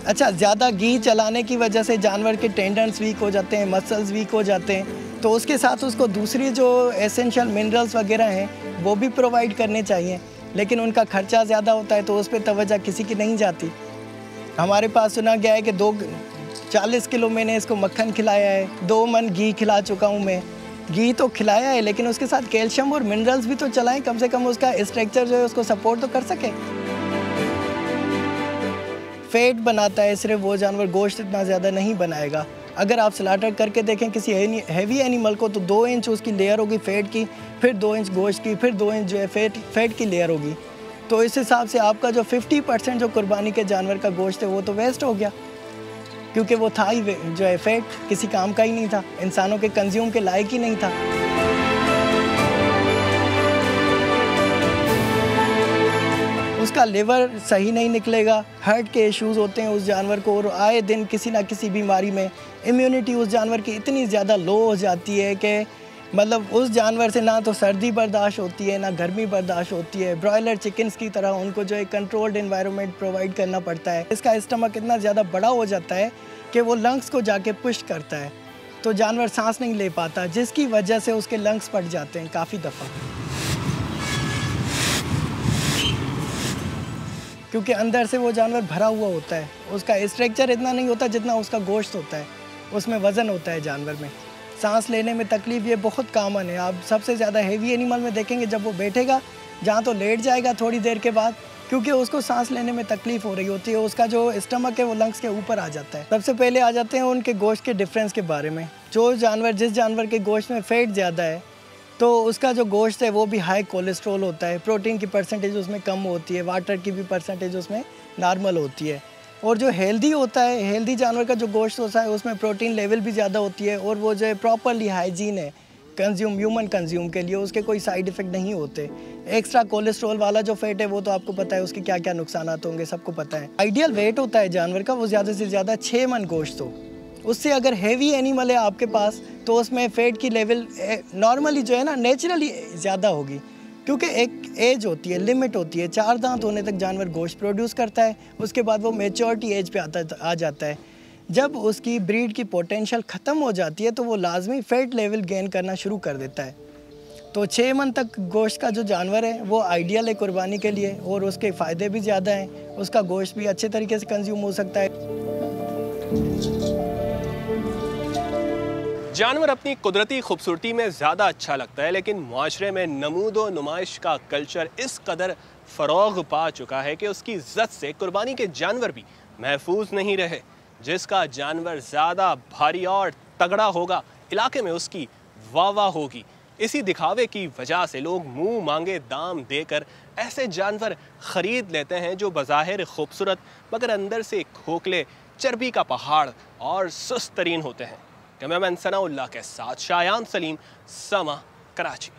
अच्छा, ज़्यादा घी चलाने की वजह से जानवर के टेंडन्स वीक हो जाते हैं, मसल्स वीक हो जाते हैं, तो उसके साथ उसको दूसरी जो एसेंशियल मिनरल्स वगैरह हैं वो भी प्रोवाइड करने चाहिए, लेकिन उनका खर्चा ज़्यादा होता है तो उस पर तवज्जो किसी की नहीं जाती। हमारे पास सुना गया है कि 40 किलो मैंने इसको मक्खन खिलाया है, 2 मन घी खिला चुका हूँ मैं। घी तो खिलाया है, लेकिन उसके साथ कैल्शियम और मिनरल्स भी तो चलाएं, कम से कम उसका स्ट्रक्चर जो है उसको सपोर्ट तो कर सके। फैट बनाता है सिर्फ वो जानवर, गोश्त इतना ज़्यादा नहीं बनाएगा। अगर आप स्लाटर करके देखें किसी हैवी एनिमल को, तो 2 इंच उसकी लेयर होगी फैट की, फिर 2 इंच गोश्त की, फिर 2 इंच जो है फैट की लेयर होगी। तो इस हिसाब से आपका जो 50% जो कुर्बानी के जानवर का गोश्त है वो तो वेस्ट हो गया, क्योंकि वो था ही जो है फैट, किसी काम का ही नहीं था, इंसानों के कंज्यूम के लायक ही नहीं था। उसका लिवर सही नहीं निकलेगा, हार्ट के इश्यूज़ होते हैं उस जानवर को, और आए दिन किसी ना किसी बीमारी में इम्यूनिटी उस जानवर की इतनी ज़्यादा लो हो जाती है कि मतलब उस जानवर से ना तो सर्दी बर्दाश्त होती है, ना गर्मी बर्दाश्त होती है। ब्रॉयलर चिकन्स की तरह उनको जो है कंट्रोल्ड एनवायरनमेंट प्रोवाइड करना पड़ता है। इसका स्टमक इतना ज़्यादा बड़ा हो जाता है कि वो लंग्स को जाके पुश करता है, तो जानवर सांस नहीं ले पाता, जिसकी वजह से उसके लंग्स फट जाते हैं काफ़ी दफ़ा, क्योंकि अंदर से वो जानवर भरा हुआ होता है। उसका स्ट्रक्चर इतना नहीं होता जितना उसका गोश्त होता है, उसमें वज़न होता है जानवर में। सांस लेने में तकलीफ़ ये बहुत कॉमन है। आप सबसे ज़्यादा हेवी एनिमल में देखेंगे, जब वो बैठेगा जहाँ तो लेट जाएगा थोड़ी देर के बाद, क्योंकि उसको सांस लेने में तकलीफ हो रही होती है। उसका जो स्टमक है वो लंग्स के ऊपर आ जाता है। सबसे पहले आ जाते हैं उनके गोश्त के डिफरेंस के बारे में। जिस जानवर के गोश्त में फैट ज़्यादा है तो उसका जो गोश्त है वो भी हाई कोलेस्ट्रॉल होता है, प्रोटीन की परसेंटेज उसमें कम होती है, वाटर की भी परसेंटेज उसमें नॉर्मल होती है। और जो हेल्दी होता है, हेल्दी जानवर का जो गोश्त होता है उसमें प्रोटीन लेवल भी ज़्यादा होती है और वो जो है प्रॉपरली हाइजीन है ह्यूमन कंज्यूम के लिए, उसके कोई साइड इफ़ेक्ट नहीं होते। एक्स्ट्रा कोलेस्ट्रॉल वाला जो फैट है वो तो आपको पता है उसके क्या क्या नुकसान होंगे, सबको पता है। आइडियल वेट होता है जानवर का वो ज़्यादा से ज़्यादा 6 मन गोश्त हो। उससे अगर हैवी एनिमल है आपके पास तो उसमें फ़ैट की लेवल नॉर्मली जो है ना नेचुरली ज़्यादा होगी, क्योंकि एक एज होती है, लिमिट होती है। 4 दांत होने तक जानवर गोश्त प्रोड्यूस करता है, उसके बाद वो मेच्योरिटी एज पे आ जाता है। जब उसकी ब्रीड की पोटेंशियल ख़त्म हो जाती है तो वो लाजमी फ़ैट लेवल गेन करना शुरू कर देता है। तो 6 मन तक गोश्त का जो जानवर है वो आइडियल है कुर्बानी के लिए और उसके फ़ायदे भी ज़्यादा हैं। उसका गोश्त भी अच्छे तरीके से कंज्यूम हो सकता है। जानवर अपनी कुदरती खूबसूरती में ज़्यादा अच्छा लगता है, लेकिन मुआशरे में नमूदो नुमाइश का कल्चर इस कदर फ़रोग़ पा चुका है कि उसकी इज़्ज़त से कुर्बानी के जानवर भी महफूज नहीं रहे। जिसका जानवर ज़्यादा भारी और तगड़ा होगा, इलाके में उसकी वाह होगी। इसी दिखावे की वजह से लोग मुंह मांगे दाम देकर ऐसे जानवर ख़रीद लेते हैं जो बज़ाहिर खूबसूरत मगर अंदर से खोखले, चर्बी का पहाड़ और सुस्त तरीन होते हैं। कैमरामैन सनाउल्लाह के साथ शायान सलीम, समा, कराची।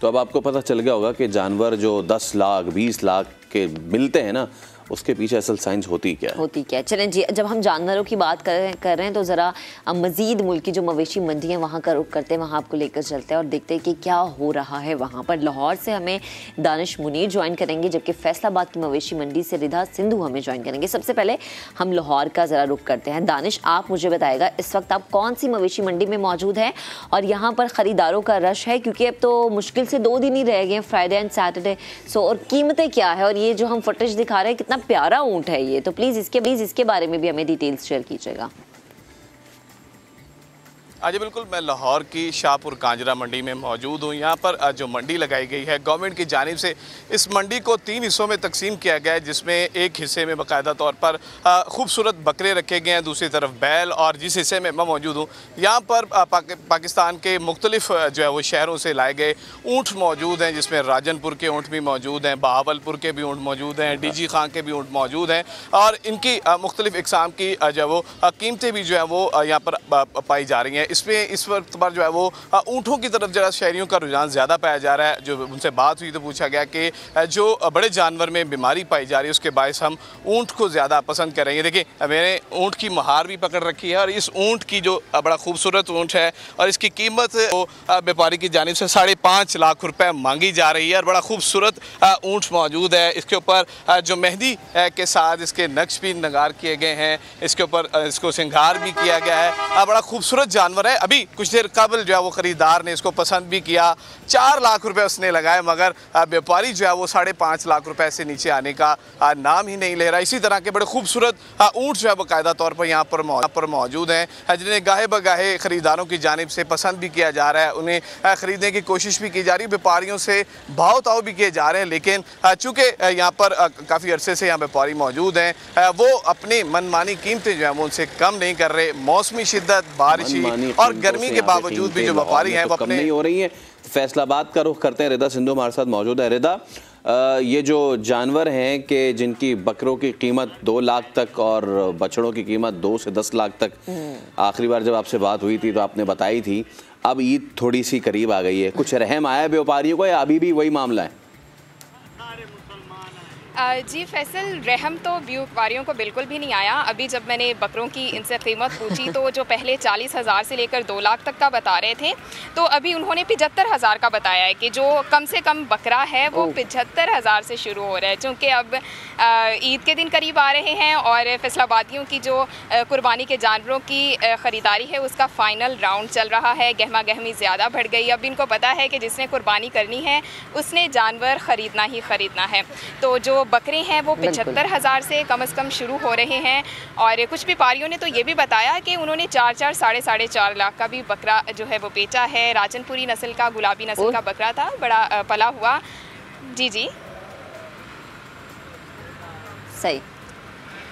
तो अब आपको पता चल गया होगा कि जानवर जो 10 लाख 20 लाख के मिलते हैं ना, उसके पीछे असल साइंस होती क्या। चलें जी, जब हम जानवरों की बात कर रहे हैं तो ज़रा मज़ीद मुल्क की जो मवेशी मंडी है वहाँ का रुख करते हैं, वहाँ आपको लेकर चलते हैं और देखते हैं कि क्या हो रहा है वहाँ पर। लाहौर से हमें दानिश मुनीर ज्वाइन करेंगे, जबकि फैसलाबाद की मवेशी मंडी से रिदा सिंधु हमें ज्वाइन करेंगे। सबसे पहले हम लाहौर का ज़रा रुख करते हैं। दानिश, आप मुझे बताएगा इस वक्त आप कौन सी मवेशी मंडी में मौजूद हैं और यहाँ पर ख़रीदारों का रश है, क्योंकि अब तो मुश्किल से 2 दिन ही रह गए हैं, फ्राइडे एंड सैटरडे। सो और कीमतें क्या है और ये जो हम फुटेज दिखा रहे हैं कितना प्यारा ऊंट है ये, तो प्लीज इसके बारे में भी हमें डिटेल्स शेयर कीजिएगा। जी बिल्कुल, मैं लाहौर की शाहपुर कांजरा मंडी में मौजूद हूँ। यहाँ पर जो मंडी लगाई गई है गवर्नमेंट की जानिब से, इस मंडी को 3 हिस्सों में तकसीम किया गया है, जिसमें एक हिस्से में बाकायदा तौर पर खूबसूरत बकरे रखे गए हैं, दूसरी तरफ बैल, और जिस हिस्से में मैं मौजूद हूँ यहाँ पर पाकिस्तान के मुख्तलिफ जो है वो शहरों से लाए गए ऊँट मौजूद हैं, जिसमें राजनपुर के ऊँट भी मौजूद हैं, बहावलपुर के भी ऊँट मौजूद हैं, DG खां के भी ऊँट मौजूद हैं, और इनकी मुख्तलिफ इकसाम की जो है वो कीमतें भी जो है वो यहाँ पर पाई जा रही हैं। इसमें इस वक्त पर जो है वो ऊँटों की तरफ जरा शहरियों का रुझान ज़्यादा पाया जा रहा है। जो उनसे बात हुई तो पूछा गया कि जो बड़े जानवर में बीमारी पाई जा रही है उसके बायस हम ऊँट को ज़्यादा पसंद करेंगे। देखिए, मैंने ऊँट की महार भी पकड़ रखी है और इस ऊँट की जो बड़ा खूबसूरत ऊँट है और इसकी कीमत वो व्यापारी की जानिब से 5.5 लाख रुपये मांगी जा रही है और बड़ा खूबसूरत ऊँट मौजूद है। इसके ऊपर जो मेहंदी के साथ इसके नक्श भी नगार किए गए हैं, इसके ऊपर इसको श्रृंगार भी किया गया है। बड़ा खूबसूरत जानवर है। अभी कुछ देर कबल जो है वो ख़रीदार ने इसको पसंद भी किया, 4 लाख रुपए उसने लगाए, मगर व्यापारी जो है वो 5.5 लाख रुपए से नीचे आने का नाम ही नहीं ले रहा। इसी तरह के बड़े खूबसूरत ऊँट जो है बाकायदा तौर पर यहाँ पर मौजूद हैं, जिन्हें गाहे बगाहे ख़रीदारों की जानिब से पसंद भी किया जा रहा है, उन्हें ख़रीदने की कोशिश भी की जा रही है, व्यापारियों से भाव ताव भी किए जा रहे हैं। लेकिन चूँकि यहाँ पर काफ़ी अरसे से यहाँ व्यापारी मौजूद हैं, वो अपनी मनमानी कीमतें जो है वो उनसे कम नहीं कर रहे। मौसमी शिद्दत, बारिश और गर्मी के बावजूद भी जो व्यापारी हैं वो कम नहीं हो रही हैं। फैसलाबाद का रुख करते हैं, रिदा सिंधु हमारे साथ मौजूद है। रिदा, ये जो जानवर हैं कि जिनकी बकरों की कीमत 2 लाख तक और बछड़ों की कीमत 2 से 10 लाख तक, आखिरी बार जब आपसे बात हुई थी तो आपने बताई थी, अब ईद थोड़ी सी करीब आ गई है, कुछ रहम आया व्यापारियों को या अभी भी वही मामला है? जी फैसल, रहम तो व्यापारियों को बिल्कुल भी नहीं आया। अभी जब मैंने बकरों की इनसे कीमत पूछी तो जो पहले 40,000 से लेकर 2 लाख तक का बता रहे थे, तो अभी उन्होंने 75,000 का बताया है कि जो कम से कम बकरा है वो 75,000 से शुरू हो रहा है। चूँकि अब ईद के दिन करीब आ रहे हैं और फैसलाबादियों की जो कुर्बानी के जानवरों की ख़रीदारी है उसका फ़ाइनल राउंड चल रहा है। गहमा गहमी ज़्यादा बढ़ गई। अब इनको पता है कि जिसने कुर्बानी करनी है उसने जानवर ख़रीदना ही ख़रीदना है। तो जो बकरे हैं वो 75,000 से कम शुरू हो रहे हैं। और कुछ व्यापारियों ने तो ये भी बताया कि उन्होंने 4 साढ़े 4 लाख का भी बकरा जो है वो बेचा है। राजनपुरी नस्ल का, गुलाबी नस्ल का बकरा था, बड़ा पला हुआ। जी सही,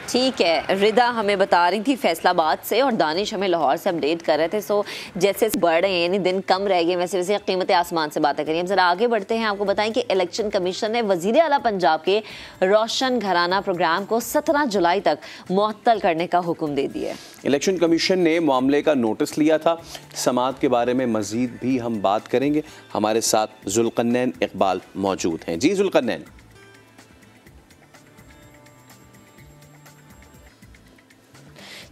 ठीक है। रिदा हमें बता रही थी फैसलाबाद से और दानिश हमें लाहौर से अपडेट कर रहे थे। सो जैसे बढ़ रहे हैं यानी दिन कम रह गए, वैसे वैसे कीमत आसमान से बातें करिए। हम जरा आगे बढ़ते हैं। आपको बताएं कि इलेक्शन कमीशन ने वजीर आला पंजाब के रोशन घराना प्रोग्राम को 17 जुलाई तक मुअत्तल करने का हुक्म दे दिया है। इलेक्शन कमीशन ने मामले का नोटिस लिया था। समाअत के बारे में मजीद भी हम बात करेंगे। हमारे साथ जुल्करनैन इकबाल मौजूद हैं। जी जुल्करनैन।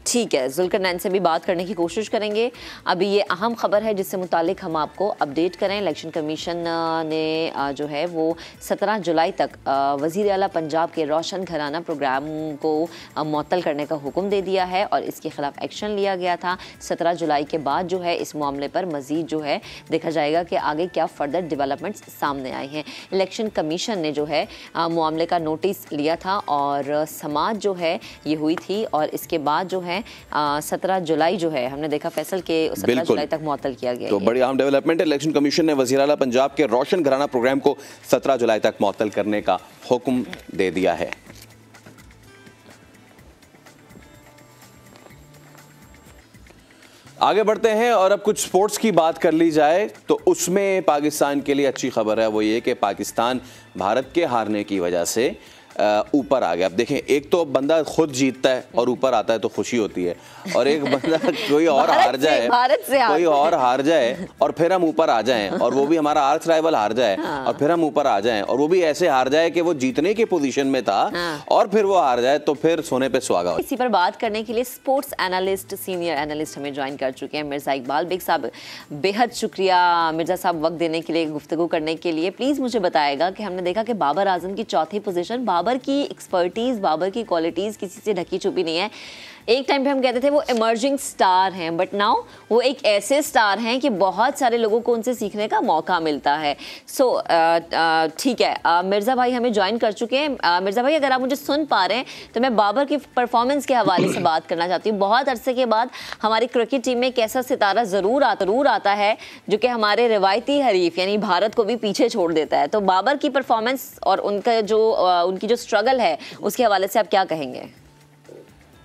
ठीक है, जुल्करनैन से भी बात करने की कोशिश करेंगे। अभी ये अहम खबर है जिससे मुतालिक हम आपको अपडेट करें। इलेक्शन कमीशन ने जो है वो 17 जुलाई तक वज़ीर आला पंजाब के रोशन घराना प्रोग्राम को मुअत्तल करने का हुक्म दे दिया है और इसके खिलाफ एक्शन लिया गया था। 17 जुलाई के बाद जो है इस मामले पर मज़ीद जो है देखा जाएगा कि आगे क्या फर्दर डेवलपमेंट्स सामने आए हैं। इलेक्शन कमीशन ने जो है मामले का नोटिस लिया था और समाअत जो है ये हुई थी और इसके बाद जो है 17 जुलाई जो है हमने देखा फैसल के 17 जुलाई तक मुअत्तल किया गया। तो बड़ी अहम डेवलपमेंट है। इलेक्शन कमीशन ने वज़ीर आला पंजाब के रोशन घराना प्रोग्राम को 17 जुलाई तक मुअत्तल करने का हुक्म दे दिया है। आगे बढ़ते हैं और अब कुछ स्पोर्ट्स की बात कर ली जाए तो उसमें पाकिस्तान के लिए अच्छी खबर है, वो ये कि पाकिस्तान भारत के हारने की वजह से ऊपर आ गया। अब देखें, एक तो बंदा खुद जीतता है और ऊपर आता है तो खुशी होती है, और एक बंदा कोई और हार जाए, कोई और हार जाए और फिर हम ऊपर आ जाएं, और वो भी हमारा आर्च राइवल हार जाए और फिर हम ऊपर आ जाएं, और वो भी ऐसे हार जाए कि वो जीतने की पोजीशन में था और फिर वो हार जाए, तो फिर सोने पे सुहागा हो। इसी पर बात करने के लिए स्पोर्ट्स एनालिस्ट, सीनियर एनालिस्ट हमें ज्वाइन कर चुके हैं मिर्जा इकबाल बेग साहब। बेहद शुक्रिया मिर्जा साहब वक्त देने के लिए, गुफ्तगू करने के लिए। प्लीज मुझे बताएगा कि हमने देखा कि बाबर आजम की चौथी पोजीशन, बाबर की एक्सपर्टीज, बाबर की क्वालिटीज किसी से ढकी छुपी नहीं है। एक टाइम पे हम कहते थे वो इमर्जिंग स्टार हैं, बट नाउ वो एक ऐसे स्टार हैं कि बहुत सारे लोगों को उनसे सीखने का मौका मिलता है। सो ठीक है, मिर्ज़ा भाई हमें ज्वाइन कर चुके हैं। मिर्ज़ा भाई अगर आप मुझे सुन पा रहे हैं तो मैं बाबर की परफॉर्मेंस के हवाले से बात करना चाहती हूँ। बहुत अरसे के बाद हमारी क्रिकेट टीम में एक ऐसा सितारा ज़रूर आता है जो कि हमारे रिवायती हरीफ यानी भारत को भी पीछे छोड़ देता है। तो बाबर की परफॉर्मेंस और उनका जो उनकी जो स्ट्रगल है उसके हवाले से आप क्या कहेंगे?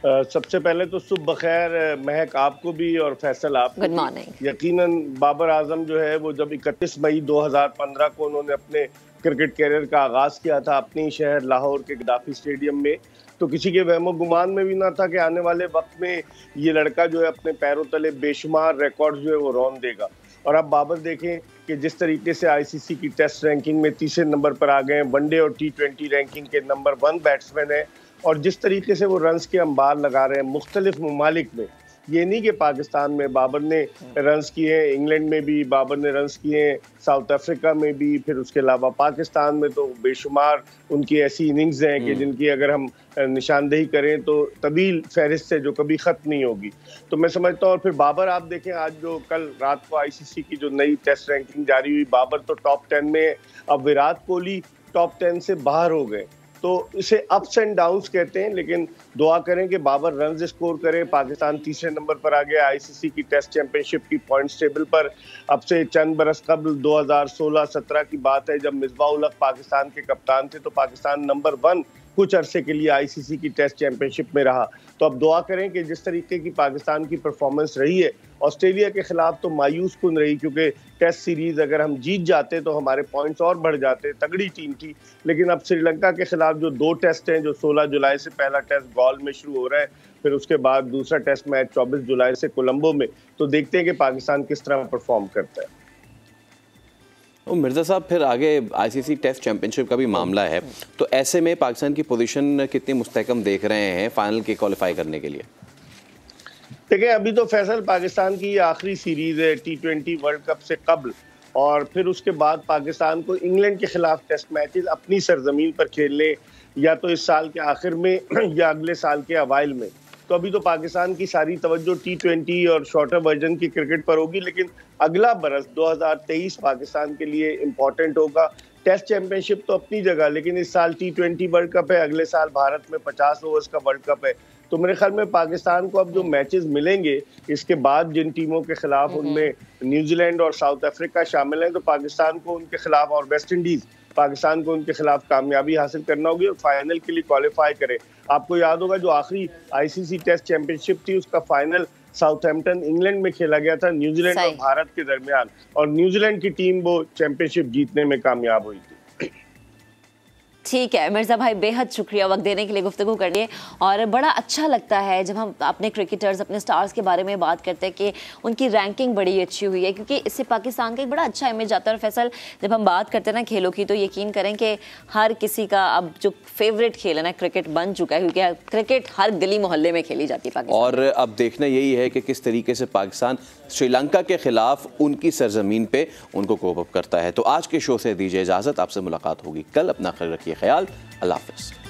सबसे पहले तो सुबह बखैर महक आपको भी और फैसल आपको। Good morning. यकीनन बाबर आजम जो है वो जब 31 मई 2015 को उन्होंने अपने क्रिकेट कैरियर का आगाज किया था अपने शहर लाहौर के गद्दाफी स्टेडियम में, तो किसी के वहमो गुमान में भी ना था कि आने वाले वक्त में ये लड़का जो है अपने पैरों तले बेशुमार रिकॉर्ड जो है वो रौंद देगा। और अब बाबर देखें कि जिस तरीके से ICC की टेस्ट रैंकिंग में तीसरे नंबर पर आ गए, वनडे और T20 रैंकिंग के नंबर 1 बैट्समैन है, और जिस तरीके से वो रन्स के अंबार लगा रहे हैं मुख्तलिफ ममालिक में। ये नहीं कि पाकिस्तान में बाबर ने रन्स किए हैं, इंग्लैंड में भी बाबर ने रन्स किए हैं, साउथ अफ्रीका में भी, फिर उसके अलावा पाकिस्तान में तो बेशुमार उनकी ऐसी इनिंग्स हैं कि जिनकी अगर हम निशानदेही करें तो तवील फहरिस्त से जो कभी ख़त्म नहीं होगी। तो मैं समझता हूँ, और फिर बाबर आप देखें आज जो कल रात को ICC की जो नई टेस्ट रैंकिंग जारी हुई, बाबर तो टॉप 10 में है। अब विराट कोहली टॉप 10 से बाहर हो गए, तो इसे अप्स एंड डाउन्स कहते हैं, लेकिन दुआ करें कि बाबर रन्स स्कोर करें। पाकिस्तान तीसरे नंबर पर आ गया ICC की टेस्ट चैंपियनशिप की पॉइंट्स टेबल पर। अब से चंद बरस कबल 2016-17 की बात है जब मिसबाह-उल हक पाकिस्तान के कप्तान थे, तो पाकिस्तान नंबर 1 कुछ अरसे के लिए ICC की टेस्ट चैंपियनशिप में रहा। तो अब दुआ करें कि जिस तरीके की पाकिस्तान की परफॉर्मेंस रही है, ऑस्ट्रेलिया के खिलाफ तो मायूस कुन रही, क्योंकि टेस्ट सीरीज अगर हम जीत जाते तो हमारे पॉइंट्स और बढ़ जाते, तगड़ी टीम थी। लेकिन अब श्रीलंका के खिलाफ जो 2 टेस्ट हैं, जो 16 जुलाई से पहला टेस्ट गॉल में शुरू हो रहा है, फिर उसके बाद दूसरा टेस्ट मैच 24 जुलाई से कोलंबो में, तो देखते हैं कि पाकिस्तान किस तरह परफॉर्म करता है। मिर्ज़ा साहब, फिर आगे ICC टेस्ट चैंपियनशिप का भी मामला है, तो ऐसे में पाकिस्तान की पोजीशन कितनी मुस्तहकम देख रहे हैं फाइनल के क्वालिफाई करने के लिए? देखिए, अभी तो फैसल पाकिस्तान की आखिरी सीरीज है T20 वर्ल्ड कप से कबल, और फिर उसके बाद पाकिस्तान को इंग्लैंड के खिलाफ टेस्ट मैचेस अपनी सरजमीन पर खेलने, या तो इस साल के आखिर में या अगले साल के अवाइल में। तो अभी तो पाकिस्तान की सारी तवज्जो T20 और शॉर्टर वर्जन की क्रिकेट पर होगी, लेकिन अगला बरस 2023 पाकिस्तान के लिए इम्पोर्टेंट होगा। टेस्ट चैंपियनशिप तो अपनी जगह, लेकिन इस साल T20 वर्ल्ड कप है, अगले साल भारत में 50 ओवर्स का वर्ल्ड कप है। तो मेरे ख्याल में पाकिस्तान को अब जो मैचेस मिलेंगे, इसके बाद जिन टीमों के खिलाफ, उनमें न्यूजीलैंड और साउथ अफ्रीका शामिल हैं, तो पाकिस्तान को उनके खिलाफ, और वेस्ट इंडीज, पाकिस्तान को उनके खिलाफ कामयाबी हासिल करना होगी और फाइनल के लिए क्वालिफाई करे। आपको याद होगा जो आखिरी आईसीसी टेस्ट चैंपियनशिप थी उसका फाइनल साउथहैम्पटन इंग्लैंड में खेला गया था न्यूजीलैंड और भारत के दरमियान, और न्यूजीलैंड की टीम वो चैंपियनशिप जीतने में कामयाब हुई थी। ठीक है मिर्ज़ा भाई, बेहद शुक्रिया वक्त देने के लिए, गुफ्तगू करने। और बड़ा अच्छा लगता है जब हम अपने क्रिकेटर्स, अपने स्टार्स के बारे में बात करते हैं कि उनकी रैंकिंग बड़ी अच्छी हुई है, क्योंकि इससे पाकिस्तान का एक बड़ा अच्छा इमेज आता है। और फैसल, जब हम बात करते हैं ना खेलों की, तो यकीन करें कि हर किसी का अब जो फेवरेट खेल है ना क्रिकेट बन चुका है, क्योंकि क्रिकेट हर गली मोहल्ले में खेली जाती है पाकिस्तान। और अब देखना यही है कि किस तरीके से पाकिस्तान श्रीलंका के खिलाफ उनकी सरजमीन पे उनको कोप अप करता है। तो आज के शो से दीजिए इजाज़त, आपसे मुलाकात होगी कल। अपना ख्याल रखिए, ख्याल, अल्लाह हाफ़िज़।